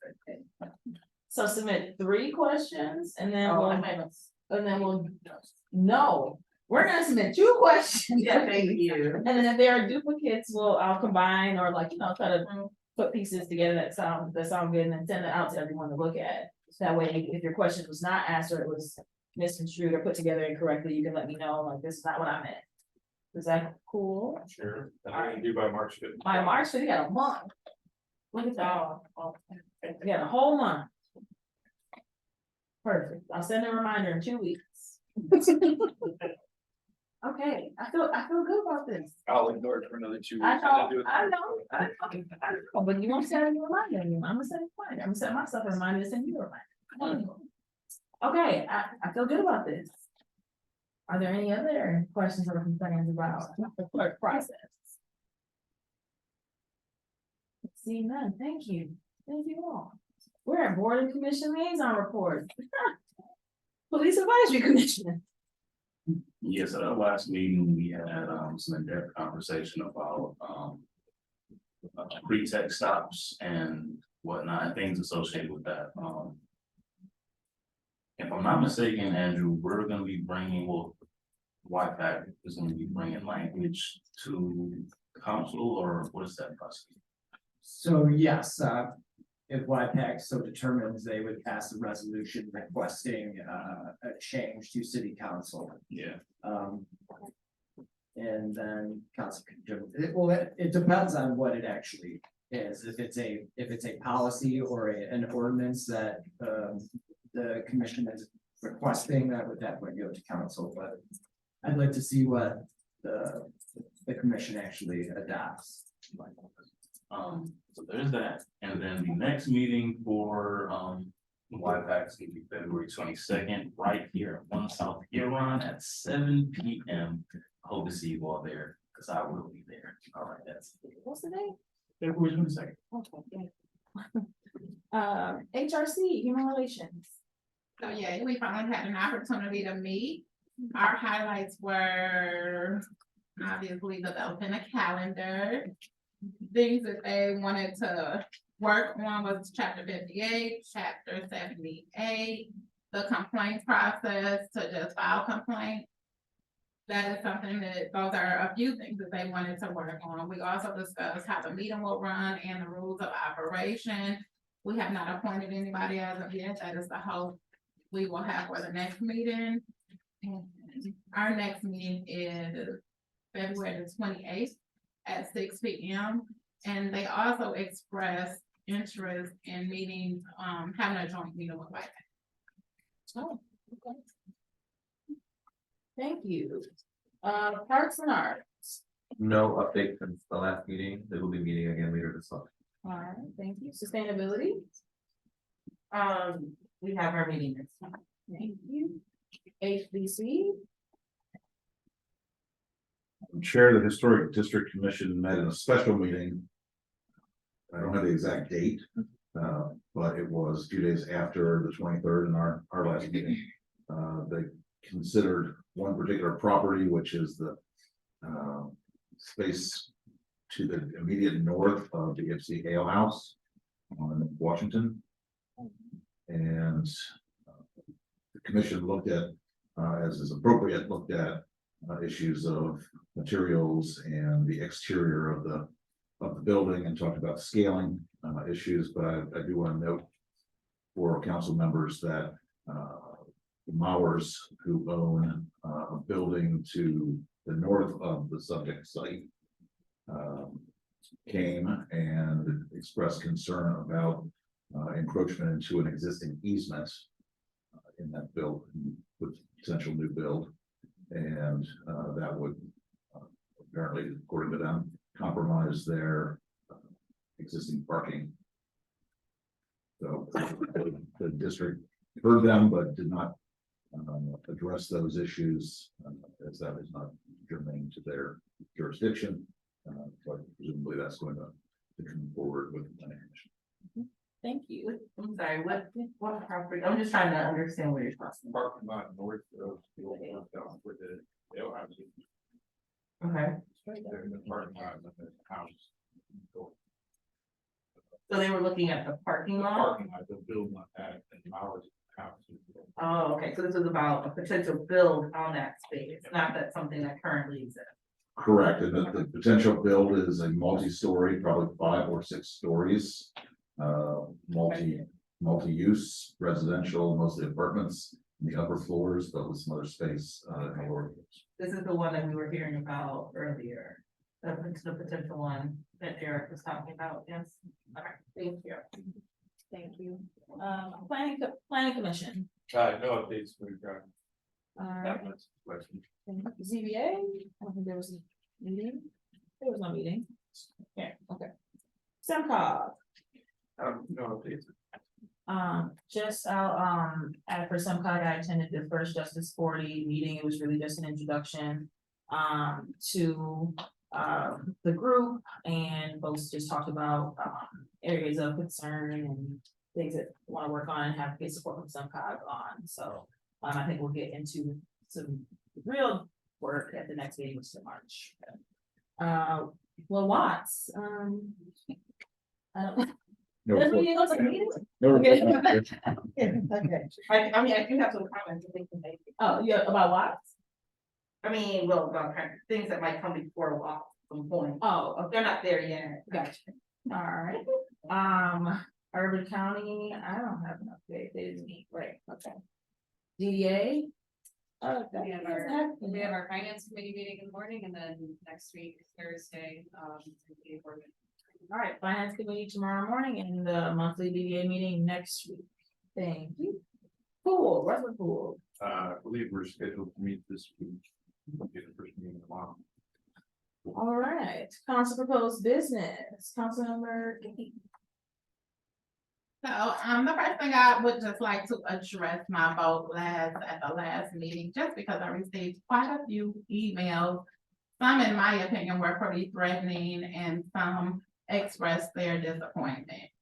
So submit 3 questions and then Oh, we'll, I might have. and then we'll, no, we're gonna submit 2 questions. Yeah, thank you. And then if there are duplicates, I'll combine or like, try to put pieces together that sound good and then send it out to everyone to look at. So that way, if your question was not asked or it was misconstrued or put together incorrectly, you can let me know, like, this is not what I meant. Is that cool? Sure, that I can do by March 5th. By March, so you got a month. Look at that. You got a whole month. Perfect. I'll send a reminder in 2 weeks. Okay, I feel good about this. I'll ignore it for another 2 weeks. I and then do know, it. I know, but you won't send a reminder, I'm gonna send a reminder, I'm gonna send myself a reminder to send you a reminder. Okay, I feel good about this. Are there any other questions or concerns about the clerk process? See none, thank you all. We're at board and commission liaison report. Police advisory commission. Yes, at our last meeting, we had some in-depth conversation about pre-tech stops and whatnot, things associated with that. If I'm not mistaken, Andrew, we're gonna be bringing, well, YPAC is gonna be bringing language to the council, or what is that process? So yes, if YPAC so determines, they would pass a resolution requesting a change to city council. Yeah. And then council can do it. Well, it depends on what it actually is. If it's a policy or an ordinance that the commission is requesting, that would definitely go to council, but I'd like to see what the commission actually adopts. So there's that, and then the next meeting for YPAC is gonna be February 22nd, right here at 1 South Huron at 7 p.m. Hope to see you all there, because I will be there. All right, that's What's the name? February 22nd. HRC, Human Relations. So yeah, we finally had an opportunity to meet. Our highlights were obviously developing a calendar. Things that they wanted to work on was chapter 58, chapter 78, the complaint process to just file complaint. That is something that, those are a few things that they wanted to work on. We also discussed how the meeting will run and the rules of operation. We have not appointed anybody as of yet. That is the hope we will have for the next meeting. And our next meeting is February the 28th at 6 p.m. And they also expressed interest in meeting, having a joint meeting with YPAC. Oh, okay. Thank you. Parks and Arts. No update since the last meeting. They will be meeting again later this month. All right, thank you. Sustainability. We have our meeting next month. Thank you. HBC. Chair, the Historic District Commission met in a special meeting. I don't have the exact date, but it was 2 days after the 23rd in our last meeting. They considered one particular property, which is the space to the immediate north of the Ypsi Ale House on Washington. And the commission looked at, as is appropriate, looked at issues of materials and the exterior of the building and talked about scaling issues. But I do want to note for council members that the Mowers, who own a building to the north of the subject site, came and expressed concern about encroachment into an existing easement in that building with potential new build. And that would apparently, according to them, compromise their existing parking. So the district heard them, but did not address those issues, as that is not germane to their jurisdiction. But presumably that's going to come forward with the planning commission. Thank you. I'm sorry, what property? I'm just trying to understand what you're talking about. Parking lot north of the old hotel with the ale house. Okay, The parking lot of the house. so they were looking at the parking lot? Parking lot, the building on that, and ours house. Oh, okay, so this is about a potential build on that space, not that something that currently exists. Correct, and the potential build is a multi-story, probably 5 or 6 stories. Multi-use residential, mostly apartments in the upper floors, but with some other space in the lower floors. This is the one that we were hearing about earlier, the potential one that Eric was talking about, yes? Okay, thank you. Thank you. Planning commission. No updates, we've got. Question. ZBA, I don't think there was a meeting. There was no meeting. Yeah, okay. SEMCOG. No updates. I'll add for SEMCOG, I attended the first Justice 40 meeting. It was really just an introduction to the group, and folks just talked about areas of concern and things that want to work on and have good support from SEMCOG on. So I think we'll get into some real work at the next meeting, which is in March. Well, Watts, I don't. Does we go to the meeting? Okay. Okay. I mean, I do have some comments I think to make. Oh, yeah, about Watts? I mean, well, about kind of things that might come before a while, some point. Oh, They're not there yet. gotcha. All right. Urban County, I don't have an update. They didn't meet, right? Okay. DDA. We have our finance committee meeting in the morning, and then next week, Thursday, All right, finance committee tomorrow morning and the monthly DDA meeting next week. Thank you. Pool, Rutherford Pool. I believe we're scheduled to meet this week. We'll get the first meeting tomorrow. All right, council proposed business, Councilmember. So, the first thing I would just like to address my vote at the last meeting, just because I received quite a few emails. Some, in my opinion, were pretty threatening and some expressed their disappointment.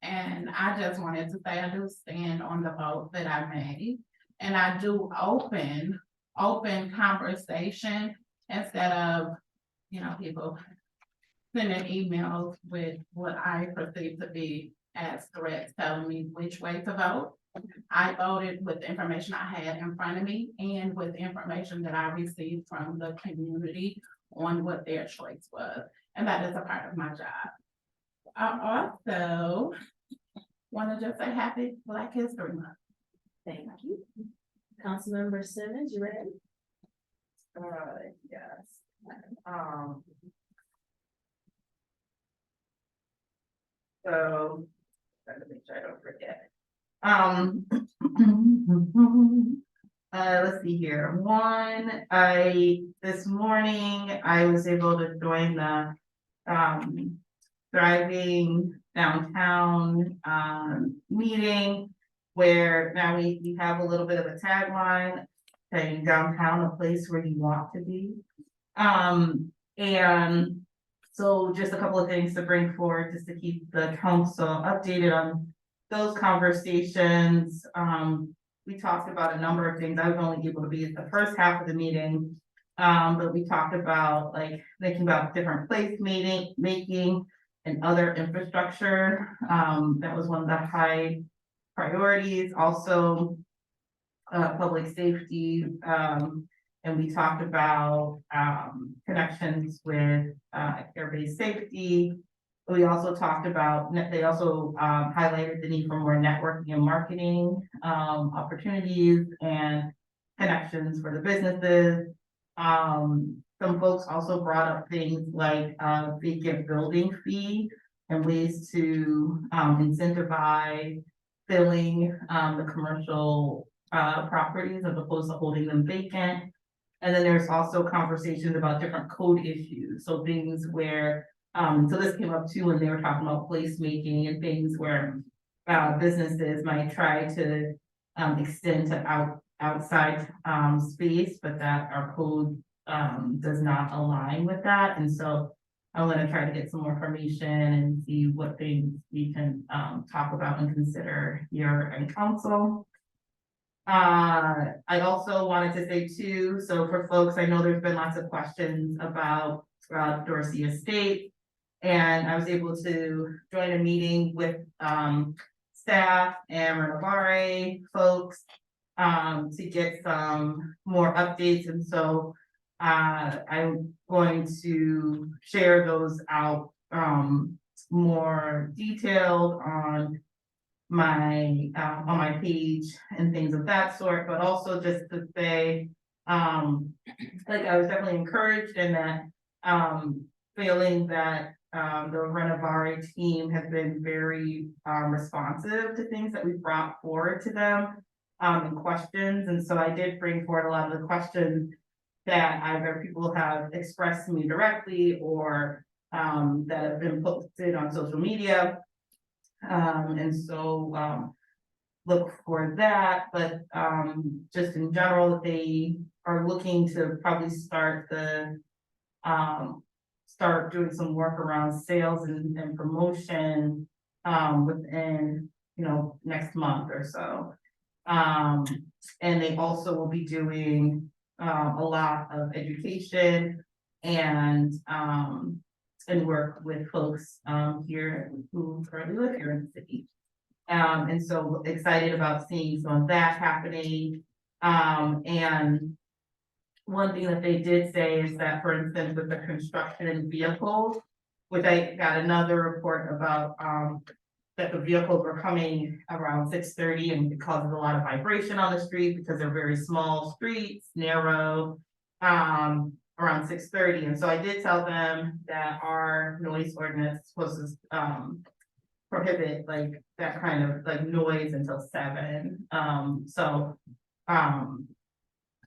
And I just wanted to say I do stand on the vote that I made. And I do open conversation instead of, people sending emails with what I perceive to be as threats telling me which way to vote. I voted with the information I had in front of me and with information that I received from the community on what their choice was. And that is a part of my job. I also want to just say happy Black History Month. Thank you. Councilmember Simmons, you ready? Yes. So, trying to make sure I don't forget. Let's see here. This morning I was able to join the Thriving Downtown meeting, where now we have a little bit of a tagline saying downtown, a place where you want to be. And so just a couple of things to bring forward, just to keep the council updated on those conversations. We talked about a number of things. I was only able to be at the first half of the meeting. But we talked about like thinking about different making and other infrastructure. That was one of the high priorities. Also, public safety, and we talked about connections with air-based safety. We also talked about, they also highlighted the need for more networking and marketing opportunities and connections for the businesses. Some folks also brought up things like vacant building fee and ways to incentivize filling the commercial properties as opposed to holding them vacant. And then there's also conversations about different code issues. So things where, so this came up too when they were talking about placemaking and things where businesses might try to extend to outside space, but that our code does not align with that. And so I'm going to try to get some more information and see what things we can talk about and consider here in council. I also wanted to say too, so for folks, I know there's been lots of questions about Dorsey Estate, and I was able to join a meeting with staff and Renovare folks to get some more updates, and so I'm going to share those out more detailed on my page and things of that sort, but also just to say, like I was definitely encouraged in that, feeling that the Renovare team has been very responsive to things that we brought forward to them and questions. And so I did bring forward a lot of the questions that either people have expressed to me directly or that have been posted on social media. And so look for that, but just in general, they are looking to probably start doing some work around sales and promotion within, next month or so. And they also will be doing a lot of education and work with folks here who currently live here in the city. And so excited about seeing some of that happening. And one thing that they did say is that, for instance, with the construction vehicles, which I got another report about, that the vehicles were coming around 6:30 and it causes a lot of vibration on the street because they're very small streets, narrow, around 6:30. And so I did tell them that our noise ordinance is supposed to prohibit like that kind of like noise until 7.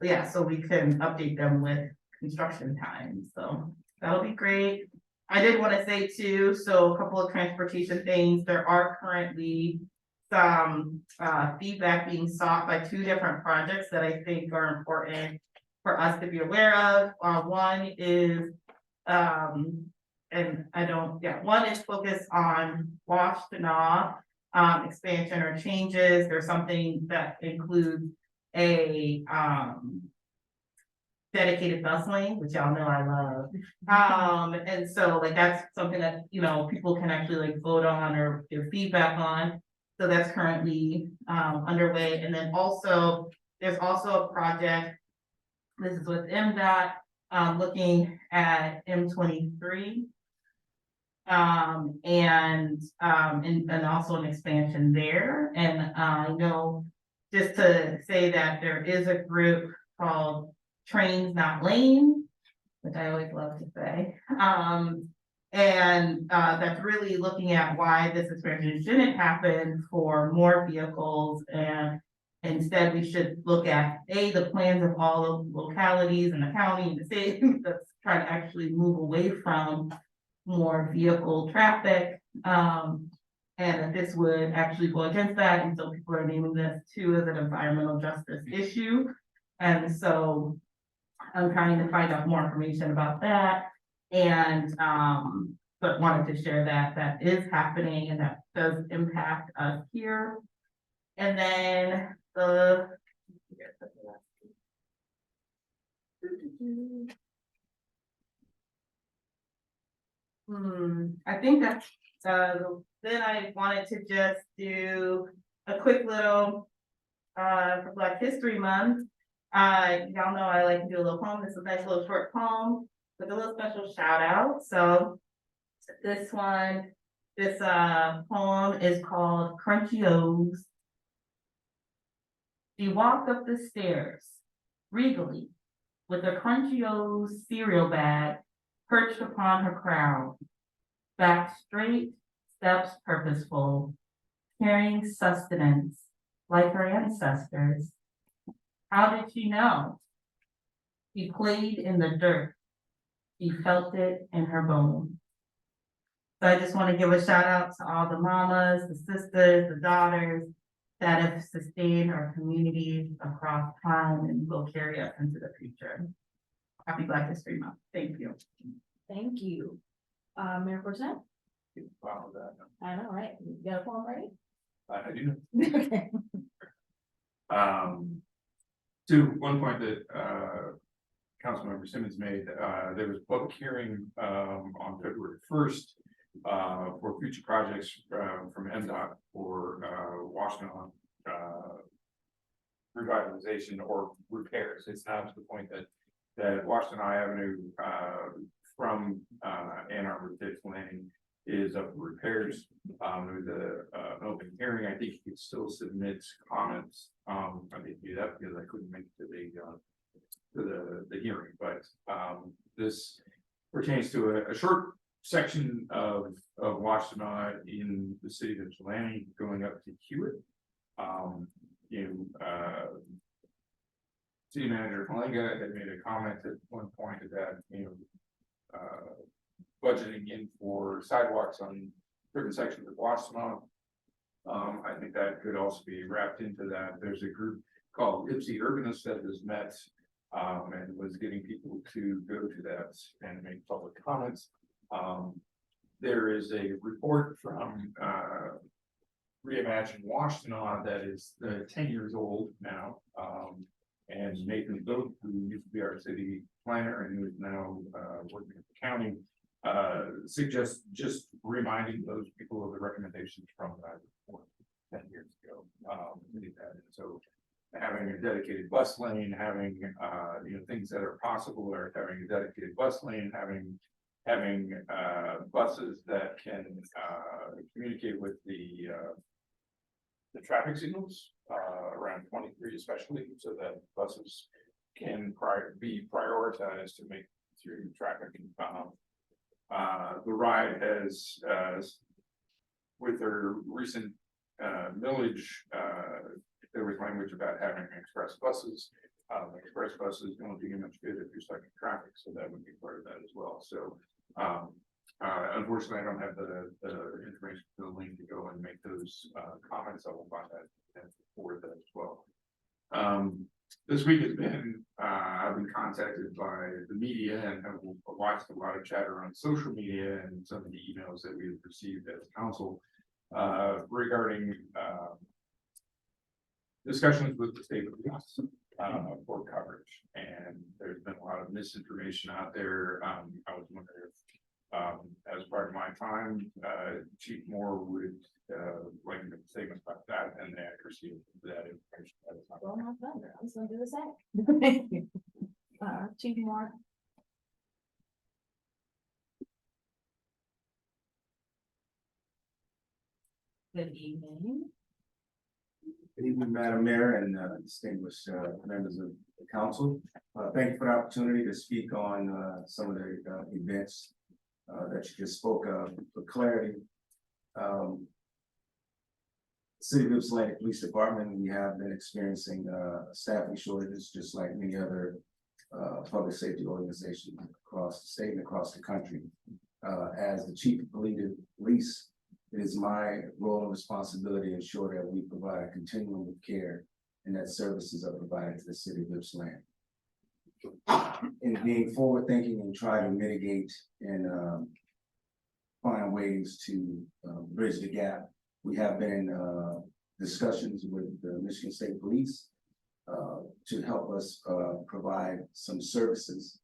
Yeah, so we can update them with construction time. So that'll be great. I did want to say too, so a couple of transportation things. There are currently some feedback being sought by 2 different projects that I think are important for us to be aware of. One is one is focused on Washtenaw expansion or changes. There's something that includes a dedicated bus lane, which y'all know I love. And so like that's something that people can actually like vote on or give feedback on. So that's currently underway. And then also there's also a project. This is with MDOT looking at M23. And also an expansion there. And just to say that there is a group called Trains Not Lanes, which I always love to say. And that's really looking at why this expansion shouldn't happen for more vehicles, and instead we should look at the plans of all the localities and the county and the state that's trying to actually move away from more vehicle traffic. And that this would actually go against that, and so people are naming this too as an environmental justice issue. And so I'm trying to find out more information about that. And but wanted to share that that is happening and that does impact us here. And then the I think that's then I wanted to just do a quick little for Black History Month. Y'all know I like to do a little poem. This is a nice little short poem with a little special shout out. So this poem is called Crunchy O's. She walked up the stairs regally with a Crunchy O's cereal bag perched upon her crown. Back straight, steps purposeful, carrying sustenance like her ancestors. How did she know? She played in the dirt. She felt it in her bones. So I just want to give a shout out to all the mamas, the sisters, the daughters that have sustained our communities across time and will carry us into the future. Happy Black History Month. Thank you. Thank you. Mayor Pro Tem? Wow, that, I know, right? You got a poem ready? I do. Okay. To one point that Councilmember Simmons made, there was a public hearing on February 1st for future projects from MDOT for Washington revitalization or repairs. It's now to the point that Washington Avenue from Ann Arbor to Ypsilanti is up for repairs. With an open hearing, I think you could still submit comments. I didn't do that because I couldn't make it to the hearing, but this pertains to a short section of Washington in the city of Ypsilanti going up to Hewitt. City Manager Malenga had made a comment at one point that budgeting in for sidewalks on certain sections of Washington. I think that could also be wrapped into that. There's a group called Ypsi Urbanists that has met and was getting people to go to that and make public comments. There is a report from Reimagine Washington that is 10 years old now. And Nathan Boat, who used to be our city planner and who is now working at the county, suggests just reminding those people of the recommendations from that report 10 years ago. So having a dedicated bus lane, having things that are possible, or having a dedicated bus lane, having buses that can communicate with the traffic signals around 23 especially, so that buses can be prioritized to make through traffic. The ride has with their recent millage, there was language about having express buses. Express buses don't do you much good if you're stuck in traffic, so that would be part of that as well. So unfortunately, I don't have the information for the link to go and make those comments. I will find that and forward that as well. This week has been, I've been contacted by the media and have watched a lot of chatter on social media and some of the emails that we have received as council regarding discussions with the state of police for coverage. And there's been a lot of misinformation out there. I was wondering if, as part of my time, Chief Moore would like to make a statement about that and the accuracy of that information. Well, my thunder. I was gonna do the same. Thank you. Chief Moore. Good evening. Good evening, Madam Mayor and distinguished members of the council. Thank you for the opportunity to speak on some of the events that you just spoke of. For clarity, City of Ypsilanti Police Department, we have been experiencing staffing shortages just like many other public safety organizations across the state and across the country. as the chief of police, it is my role and responsibility to ensure that we provide a continuum of care and that services are provided to the city of Ypsilanti. In being forward thinking and trying to mitigate and find ways to bridge the gap, we have been in discussions with the Michigan State Police to help us provide some services,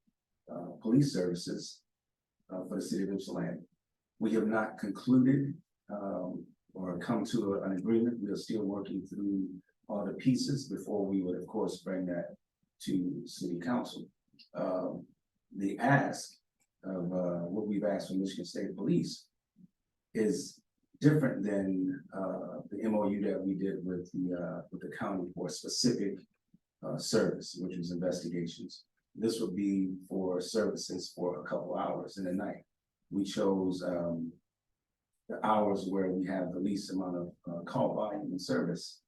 police services for the city of Ypsilanti. We have not concluded or come to an agreement. We are still working through all the pieces before we would, of course, bring that to city council. The ask of what we've asked from Michigan State Police is different than the MOU that we did with the county for a specific service, which was investigations. This would be for services for a couple hours in the night. We chose the hours where we have the least amount of call volume and service,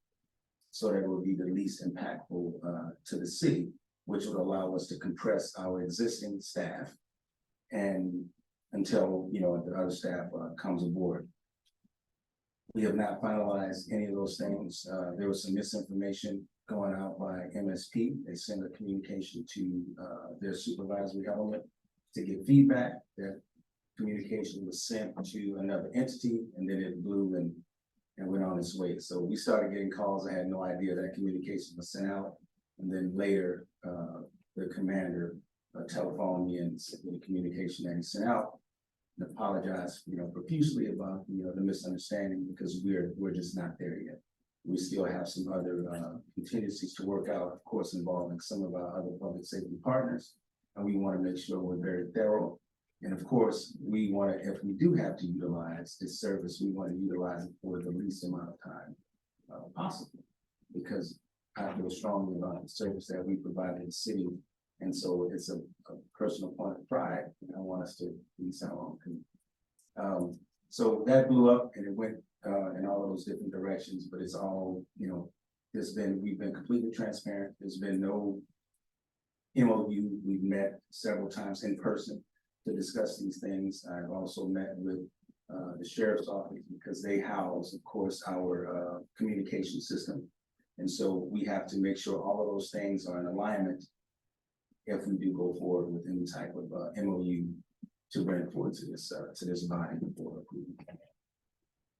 so that it would be the least impactful to the city, which would allow us to compress our existing staff and until, you know, the other staff comes aboard. We have not finalized any of those things. There was some misinformation going out by MSP. They sent a communication to their supervisory element to get feedback. That communication was sent to another entity, and then it blew and went on its way. So we started getting calls. I had no idea that communication was sent out. And then later, the commander telephoned me and sent me the communication that he sent out and apologized, you know, profusely about, you know, the misunderstanding, because we're just not there yet. We still have some other contingencies to work out, of course, involving some of our other public safety partners. And we want to make sure we're very thorough. And of course, we want to, if we do have to utilize this service, we want to utilize it for the least amount of time possible, because I feel strongly about the service that we provide in the city. And so it's a personal point of pride, and I want us to lease our own. So that blew up and it went in all of those different directions, but it's all, you know, we've been completely transparent. There's been no MOU. We've met several times in person to discuss these things. I've also met with the sheriff's office, because they house, of course, our communication system. And so we have to make sure all of those things are in alignment if we do go forward with any type of MOU to bring forward to this body for approval.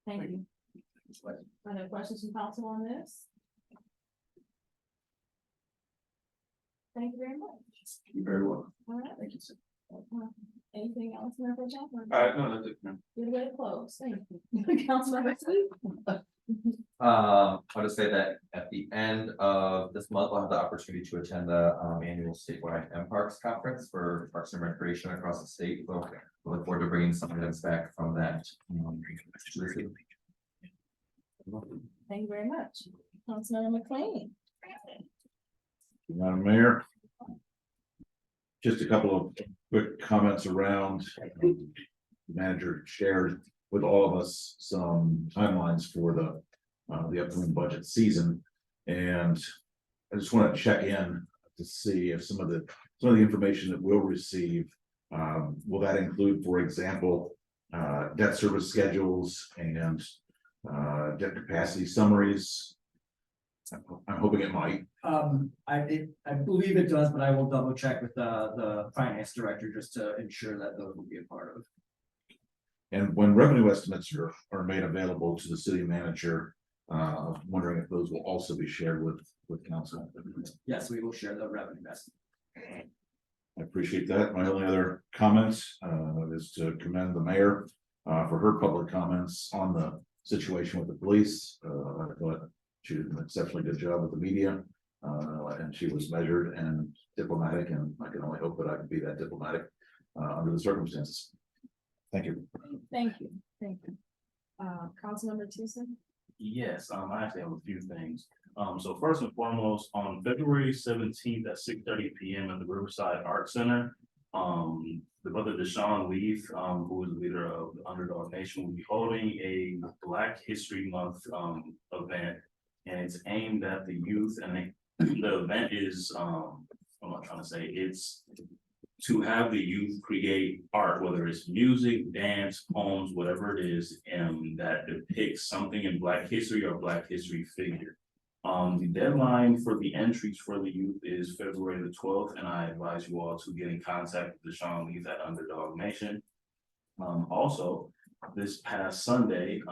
Thank you. Other questions from council on this? Thank you very much. You're very welcome. All right. Thank you, sir. Anything else, Member Chapman? No, that's it, ma'am. Good way to close. Thank you. Councilmember Sweet. I'll just say that at the end of this month, we'll have the opportunity to attend the annual statewide MParks conference for Parks and Recreation across the state. So we look forward to bringing some items back from that. Thank you very much. Councilmember McLean. Madam Mayor. Just a couple of quick comments around, the manager shared with all of us some timelines for the upcoming budget season. And I just want to check in to see if some of the information that we'll receive, will that include, for example, debt service schedules and debt capacity summaries? I'm hoping it might. I believe it does, but I will double check with the finance director just to ensure that those will be a part of. And when revenue estimates are made available to the city manager, wondering if those will also be shared with council. Yes, we will share the revenue estimate. I appreciate that. My only other comment is to commend the mayor for her public comments on the situation with the police. I thought she did an exceptionally good job with the media, and she was measured and diplomatic, and I can only hope that I can be that diplomatic under the circumstances. Thank you. Thank you. Thank you. Councilmember Tucson. Yes, I actually have a few things. So first and foremost, on February 17th at 6:30 p.m. at the Riverside Art Center, the brother Deshaun Leaf, who is the leader of the Underdog Nation, will be holding a Black History Month event, and it's aimed at the youth. And the event is, I'm not trying to say, it's to have the youth create art, whether it's music, dance, poems, whatever it is, that depicts something in Black history or Black history figure. The deadline for the entries for the youth is February the 12th, and I advise you all to get in contact with Deshaun Leith at Underdog Nation. Also, this past Sunday,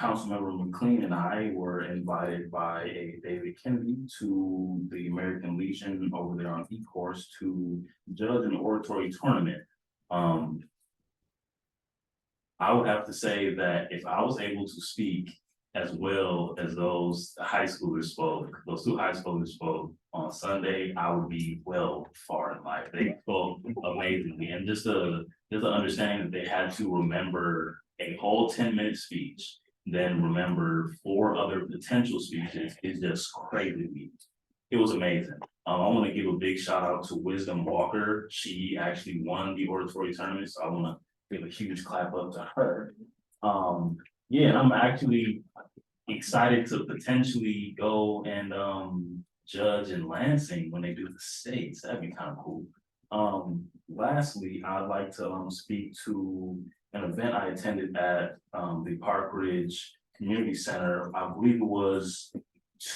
Councilmember McLean and I were invited by a David Kennedy to the American Legion over there on E-Course to judge an oratory tournament. I would have to say that if I was able to speak as well as those high schoolers spoke, those two high schoolers spoke on Sunday, I would be well far in life. They spoke amazingly, and just the understanding that they had to remember a whole 10-minute speech, then remember 4 other potential speeches is just crazy. It was amazing. I want to give a big shout out to Wisdom Walker. She actually won the oratory tournament, so I want to give a huge clap up to her. Yeah, and I'm actually excited to potentially go and judge in Lansing when they do the states. That'd be kind of cool. Lastly, I'd like to speak to an event I attended at the Park Ridge Community Center. I believe it was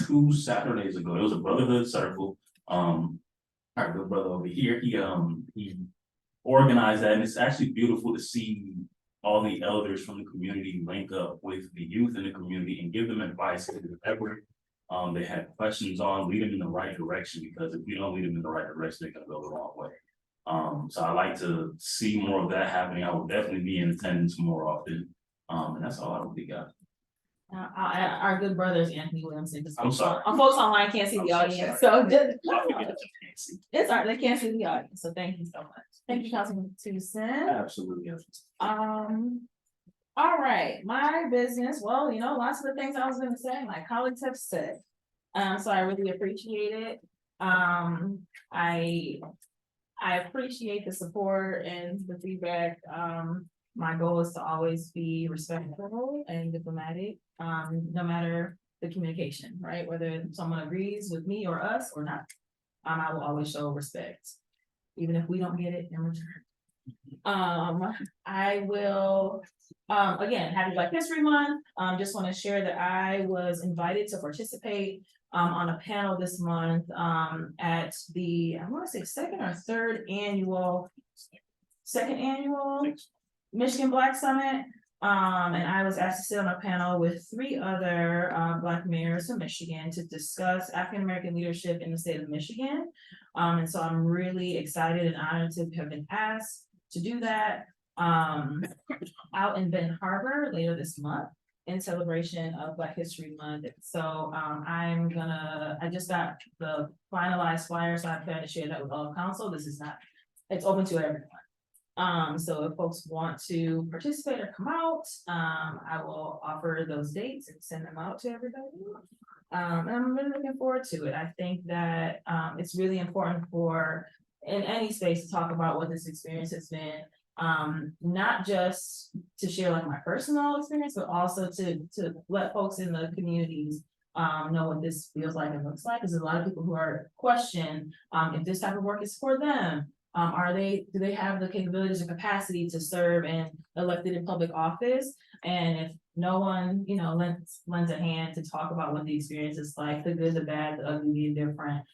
2 Saturdays ago. It was a Brotherhood Circle. Our good brother over here, he organized that, and it's actually beautiful to see all the elders from the community link up with the youth in the community and give them advice whatever they had questions on, lead them in the right direction, because if we don't lead them in the right direction, they're gonna go the wrong way. So I like to see more of that happening. I will definitely be in attendance more often. And that's all I really got. Our good brothers, Anthony Williamson. I'm sorry. Folks online can't see the I'm audience, sorry. so it's all right, they can't see the audience, so thank you so much. Thank you, Councilman Tucson. Absolutely. All right, my business, well, you know, lots of the things I was gonna say, my colleagues have said. So I really appreciate it. I appreciate the support and the feedback. My goal is to always be respectful and diplomatic, no matter the communication, right? Whether someone agrees with me or us or not. I will always show respect, even if we don't get it in return. I will, again, happy Black History Month. Just want to share that I was invited to participate on a panel this month at the, I want to say second annual Michigan Black Summit. And I was asked to sit on a panel with 3 other Black mayors from Michigan to discuss African-American leadership in the state of Michigan. And so I'm really excited and honored to have been asked to do that out in Benton Harbor later this month in celebration of Black History Month. So I just got the finalized flyer, so I plan to share that with all council. It's open to everyone. So if folks want to participate or come out, I will offer those dates and send them out to everybody. And I'm really looking forward to it. I think that it's really important in any space to talk about what this experience has been. Not just to share like my personal experience, but also to let folks in the communities know what this feels like and looks like. Because there's a lot of people who are question if this type of work is for them. Do they have the capabilities or capacity to serve in elected in public office? And if no one, lends a hand to talk about what the experience is like, the good, the bad, the ugly, the indifferent,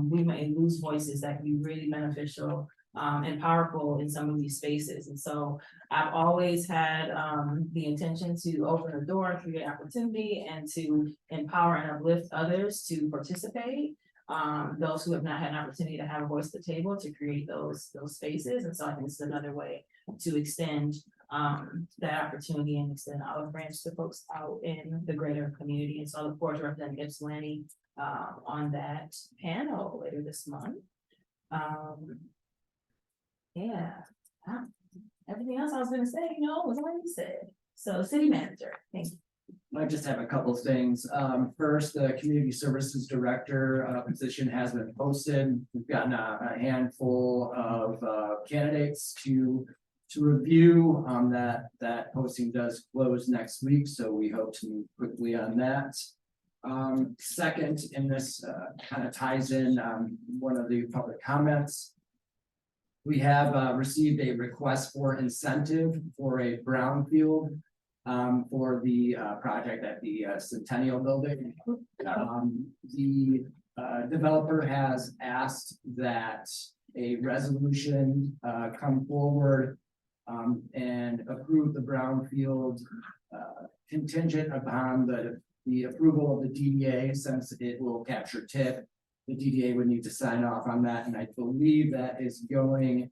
we may lose voices that can be really beneficial and powerful in some of these spaces. And so I've always had the intention to open a door, create opportunity, and to empower and uplift others to participate. Those who have not had an opportunity to have a voice at the table, to create those spaces. And so I think it's another way to extend that opportunity and extend olive branch to folks out in the greater community. And so I look forward to representing Ypsilanti on that panel later this month. Yeah, everything else I was gonna say, was already said. So city manager, thank you. I just have a couple of things. First, the community services director position has been posted. We've gotten a handful of candidates to review. That posting does close next week, so we hope to move quickly on that. Second, and this kind of ties in one of the public comments. we have received a request for incentive for a brownfield for the project at the Centennial Building. The developer has asked that a resolution come forward and approve the brownfield contingent upon the approval of the DDA, since it will capture TIP. The DDA would need to sign off on that, and I believe that is going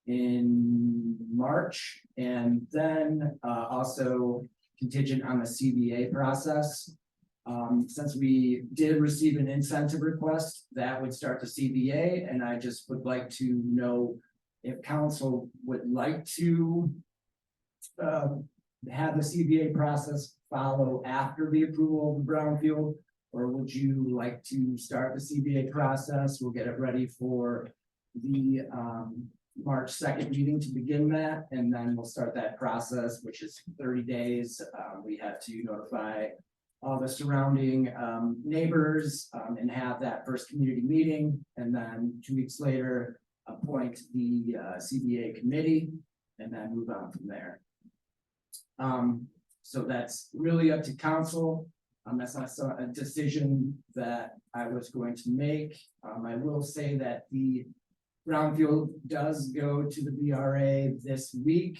in March, and then also contingent on the CBA process. Since we did receive an incentive request, that would start the CBA, and I just would like to know if council would like to have the CBA process follow after the approval of the brownfield, or would you like to start the CBA process? We'll get it ready for the March 2nd meeting to begin that, and then we'll start that process, which is 30 days. We have to notify all the surrounding neighbors and have that first community meeting, and then 2 weeks later appoint the CBA committee, and then move on from there. So that's really up to council. That's not a decision that I was going to make. I will say that the brownfield does go to the BRA this week.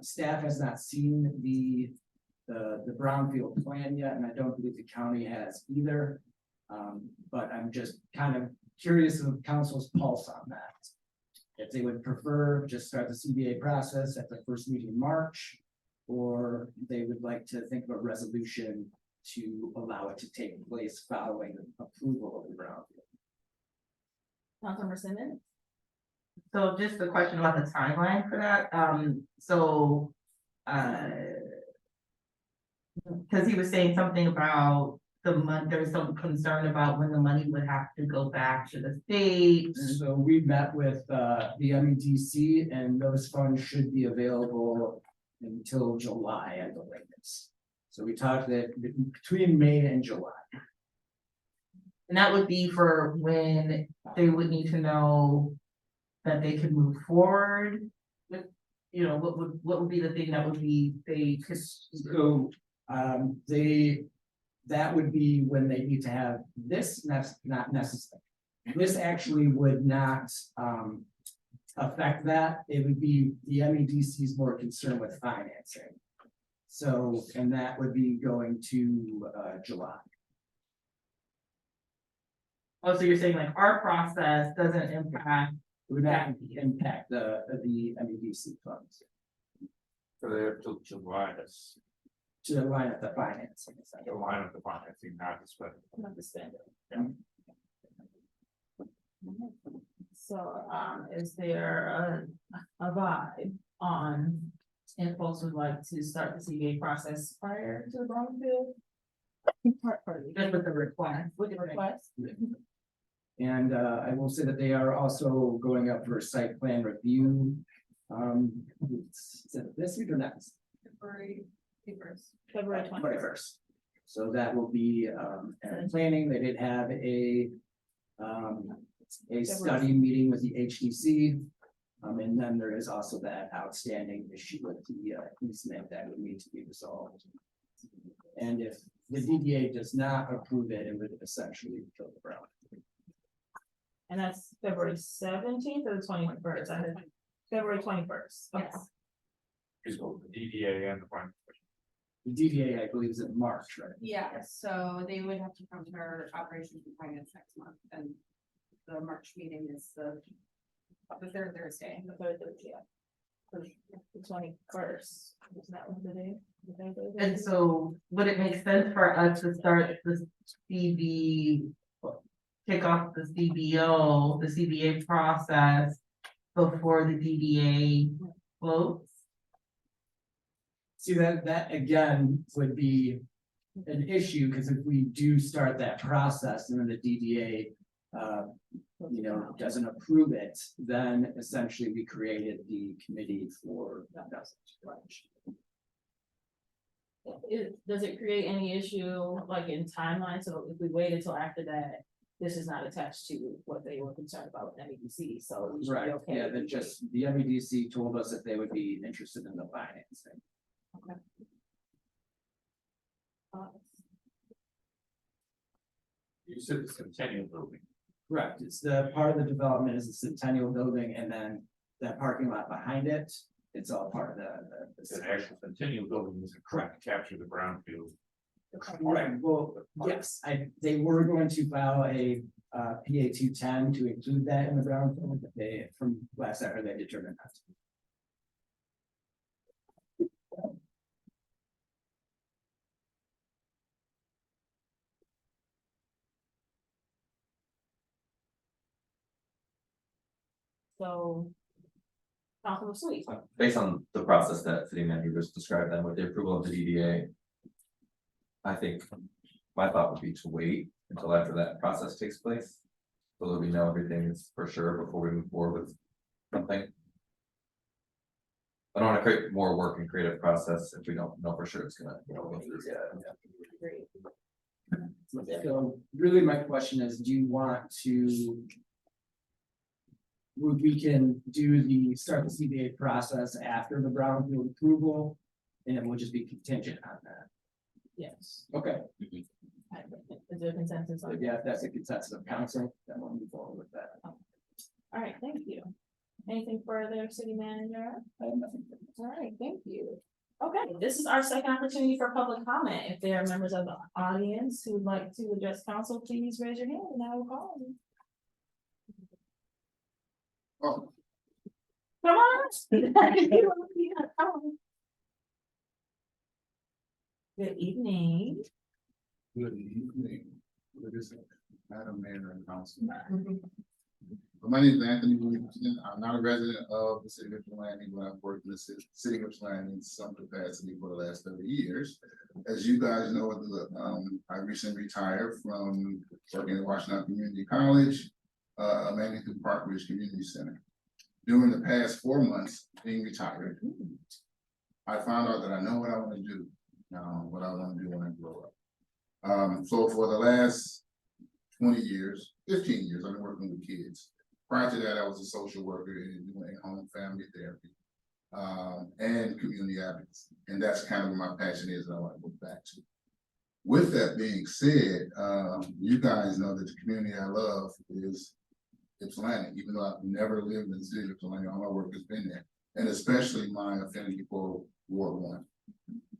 Staff has not seen the brownfield plan yet, and I don't believe the county has either. But I'm just kind of curious of council's pulse on that. If they would prefer just start the CBA process at the first meeting in March, or they would like to think of a resolution to allow it to take place following approval of the brownfield. Councilmember Simmons? So just a question about the timeline for that, because he was saying something about the month, there was some concern about when the money would have to go back to the state. So we met with the MEDC, and those funds should be available until July at the latest. So we talked that between May and July. And that would be for when they would need to know that they could move forward with, what would be the thing that would be, they could. So that would be when they need to have this, not necessary. This actually would not affect that. It would be the MEDC is more concerned with financing. So, and that would be going to July. Oh, so you're saying like our process doesn't impact. It would not impact the MEDC funds. So they have till July, that's To line up the financing. the line of the financing, not the spending. Not the spending. Yeah. So, is there a vibe on if folks would like to start the CBA process prior to the brownfield? Just with the request. With the request? And I will say that they are also going up for a site plan review. Is it this week or next? February 20th. 21st. So that will be planning. They did have a study meeting with the HDC. And then there is also that outstanding issue with the easement that would need to be resolved. And if the DDA does not approve it, it would essentially kill the brown. And that's February 17th or the 21st? I heard February 21st. Yes. Is both the DDA and the plan. The DDA, I believe, is in March, right? Yeah, so they would have to come to our operations and finance next month, and the March meeting is the third Thursday. The third Thursday, yeah. The 21st. Is that what the day? And so would it make sense for us to start the kick off the CBA process before the DDA votes? See, that again would be an issue, because if we do start that process and then the DDA doesn't approve it, then essentially we created the committee for that. Does it create any issue like in timeline? So if we wait until after that, this is not attached to what they were concerned about with MEDC, so we should be Right, okay. yeah, they're just, the MEDC told us that they would be interested in the financing. You said the Centennial Building. Correct, it's the part of the development is the Centennial Building, and then that parking lot behind it, it's all part of The actual Centennial Building is correct to capture the brownfield. Right, well, yes, they were going to file a PA 210 to include that in the brownfield, but they, from last I heard, they determined not to. So. Councilman Sweet. Based on the process that city manager just described, then with the approval of the DDA. I think my thought would be to wait until after that process takes place. So that we know everything is for sure before we move forward with something. I don't want to create more work and creative process if we don't know for sure it's gonna, go through yet. So really, my question is, do you want to? We can start the CBA process after the brownfield approval, and it will just be contingent on that. Yes. Okay, Is there consensus so on? yeah, if that's a consensus of council, then we'll move forward with that. All right, thank you. Anything further, city manager? I have nothing. All right, thank you. Okay, this is our second opportunity for public comment. If there are members of the audience who'd like to address council, please raise your hand and I will call you. Oh. Come on. Good evening. Good evening. Madam Mayor and Council. My name is Anthony Williamson. I'm not a resident of the city of Ypsilanti, but I've worked in the city of Ypsilanti in some capacity for the last 30 years. As you guys know, I recently retired from working at Washington Community College, mainly through Park Ridge Community Center. During the past 4 months being retired, I found out that I know what I want to do, what I want to do when I grow up. So for the last 20 years, 15 years, I've been working with kids. Prior to that, I was a social worker and doing home family therapy and community advocacy. And that's kind of where my passion is that I want to go back to. With that being said, you guys know that the community I love is Ypsilanti, even though I've never lived in the city of Ypsilanti, all my work has been there, and especially my affinity for Ward 1.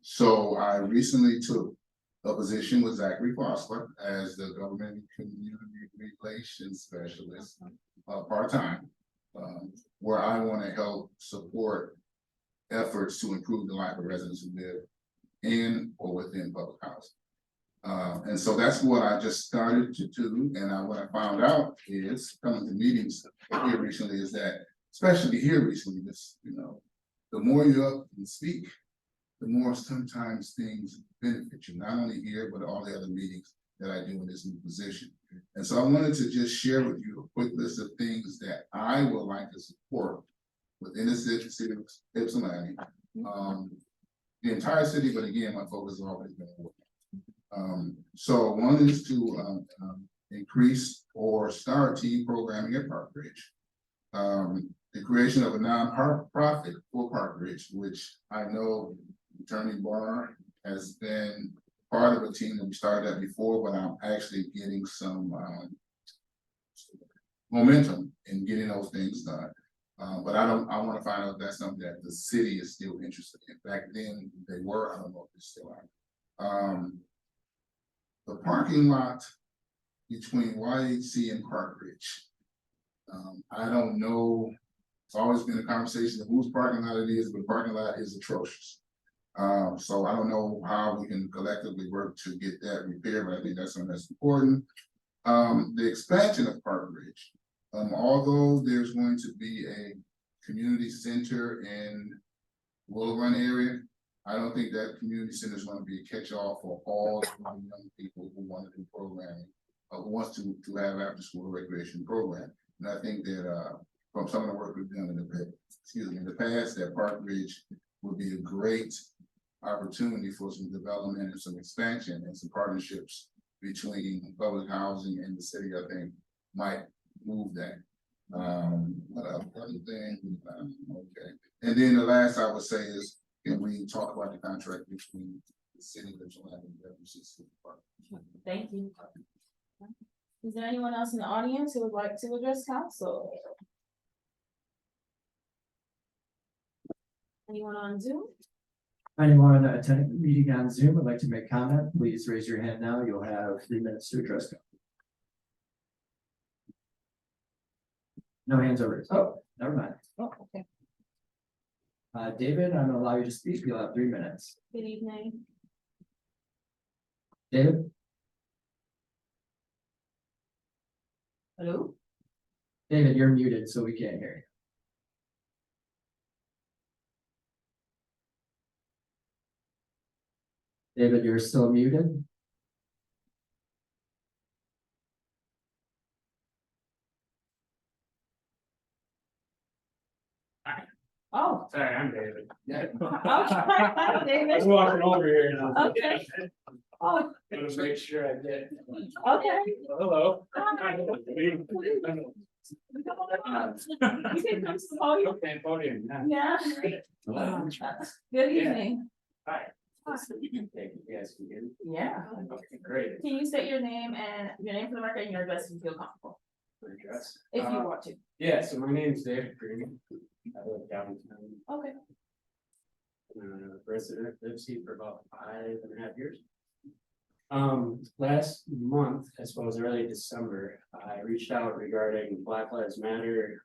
So I recently took a position with Zachary Foster as the government and community relations specialist, part-time, where I want to help support efforts to improve the life of residents who live in or within public housing. And so that's what I just started to do. And what I found out is coming to meetings here recently is that, especially here recently, the more you up and speak, the more sometimes things benefit you, not only here, but all the other meetings that I do in this new position. And so I wanted to just share with you a quick list of things that I would like to support within the city of Ypsilanti, the entire city, but again, my focus has always been work. So one is to increase or start team programming at Park Ridge. The creation of a non-profit for Park Ridge, which I know Attorney Barr has been part of a team that we started at before, but I'm actually getting some momentum in getting those things done. But I want to find out if that's something that the city is still interested in. Back then they were, I don't know if they still are. The parking lot between YHC and Park Ridge. I don't know, it's always been a conversation of whose parking lot it is, but parking lot is atrocious. So I don't know how we can collectively work to get that repaired, but I think that's something that's important. The expansion of Park Ridge. Although there's going to be a community center in Willow Run area, I don't think that community center is going to be a catch-all for all young people who want to do programming, who wants to have after-school recreation program. And I think that from some of the work we've done in the past, that Park Ridge would be a great opportunity for some development and some expansion and some partnerships between public housing and the city, I think might move that. What else? Other thing, okay. And then the last I would say is, can we talk about the contract between the city of Ypsilanti and WCC? Thank you. Is there anyone else in the audience who would like to address council? Anyone on Zoom? Anyone attending the meeting on Zoom would like to make comment, please raise your hand now. You'll have 3 minutes to address. No hands are raised. Oh, never mind. Oh, okay. David, I'm gonna allow you to speak. You'll have 3 minutes. Good evening. David? Hello? David, you're muted, so we can't hear you. David, you're still muted. Oh. Sorry, I'm David. Okay. Hi, David. I'm walking over here now. Okay. Oh, Let's make sure I get. okay. Hello. Hi. You can come to the podium. Okay, podium. Yeah. Good evening. Hi. Hi. You guys can hear me? Yeah. Okay, great. Can you state your name for the record and your address if you feel comfortable, Address. if you want to? Yeah, so my name's David Green. I live downtown. Okay. Resident of Ypsilanti for about 5.5 years. Last month, I suppose early December, I reached out regarding Black Lives Matter,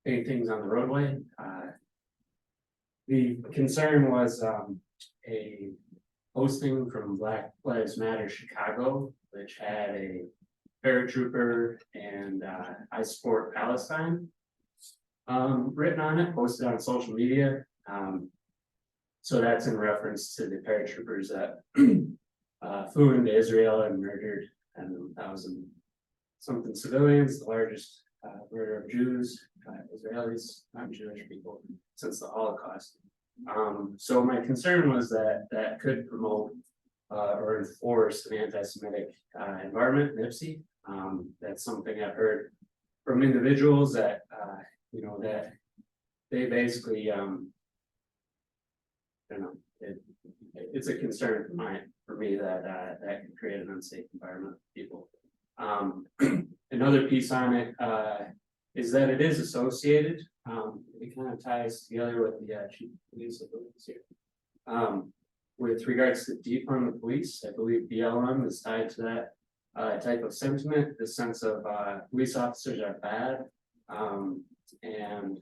paintings on the roadway. The concern was, a posting from Black Lives Matter Chicago, which had a paratrooper and, I support Palestine written on it, posted on social media. So that's in reference to the paratroopers that flew into Israel and murdered 1,000 something civilians, the largest murder of Jews, Israelis, not Jewish people, since the Holocaust. So my concern was that that could promote or enforce an anti-Semitic environment in Ypsi. That's something I've heard from individuals that that they basically I don't know, it's a concern for me that that can create an unsafe environment for people. Another piece on it is that it is associated. It kind of ties together with the chief of police here. With regards to defund the police, I believe BLM is tied to that type of sentiment, the sense of police officers are bad. And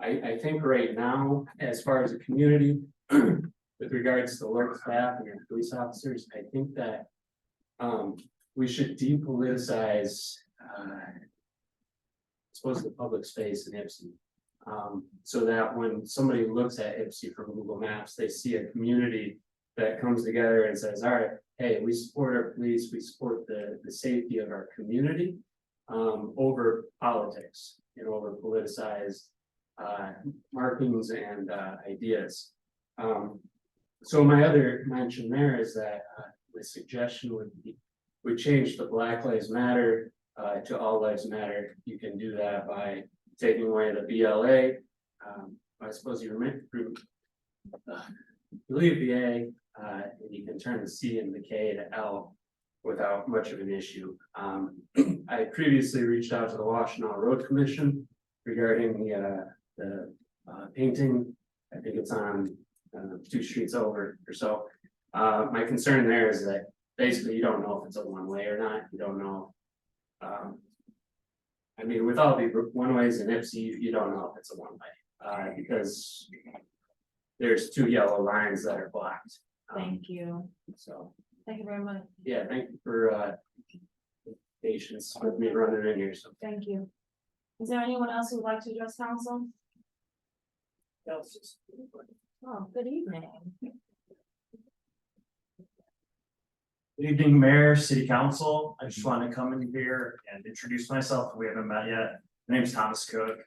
I think right now, as far as a community, with regards to work staff and your police officers, I think that we should depoliticize, I suppose, the public space in Ypsi. So that when somebody looks at Ypsi from Google Maps, they see a community that comes together and says, all right, hey, we support our police, we support the safety of our community over politics, over politicized markings and ideas. So my other mention there is that the suggestion would change the Black Lives Matter to All Lives Matter. You can do that by taking away the BLA. I suppose you leave the A, and you can turn the C and the K to L without much of an issue. I previously reached out to the Washtenaw Road Commission regarding the painting. I think it's on 2 streets over or so. My concern there is that basically you don't know if it's a one-way or not. You don't know. I mean, with all the one-ways in Ypsi, you don't know if it's a one-way because there's 2 yellow lines that are blocked. Thank you. So, Thank you very much. yeah, thank you for patience with me running in here. So, Thank you. Is there anyone else who would like to address council? Oh, good evening. Good evening, Mayor, City Council. I just want to come in here and introduce myself. We haven't met yet. My name is Thomas Cook,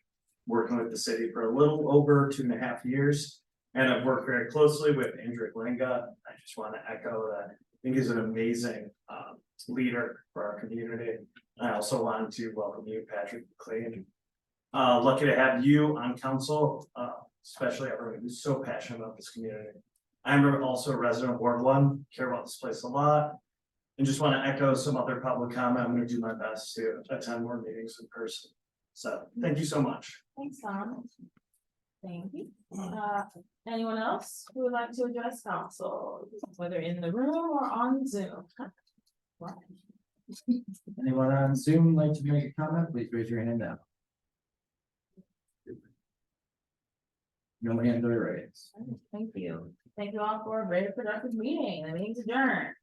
working with the city for a little over 2.5 years. And I've worked very closely with Andrew Linga. I just want to echo that think he's an amazing leader for our community. I also wanted to welcome you, Patrick McLean. Lucky to have you on council, especially everyone who's so passionate about this community. I'm also a resident of Ward 1, care about this place a lot. And just want to echo some other public comment. I'm going to do my best to attend more meetings in person. So thank you so much. Thanks, Tom. Thank you. Anyone else who would like to address council, whether in the room or on Zoom? Anyone on Zoom like to make a comment? Please raise your hand now. No hands are raised. Thank you. Thank you all for a very productive meeting. The meeting's adjourned.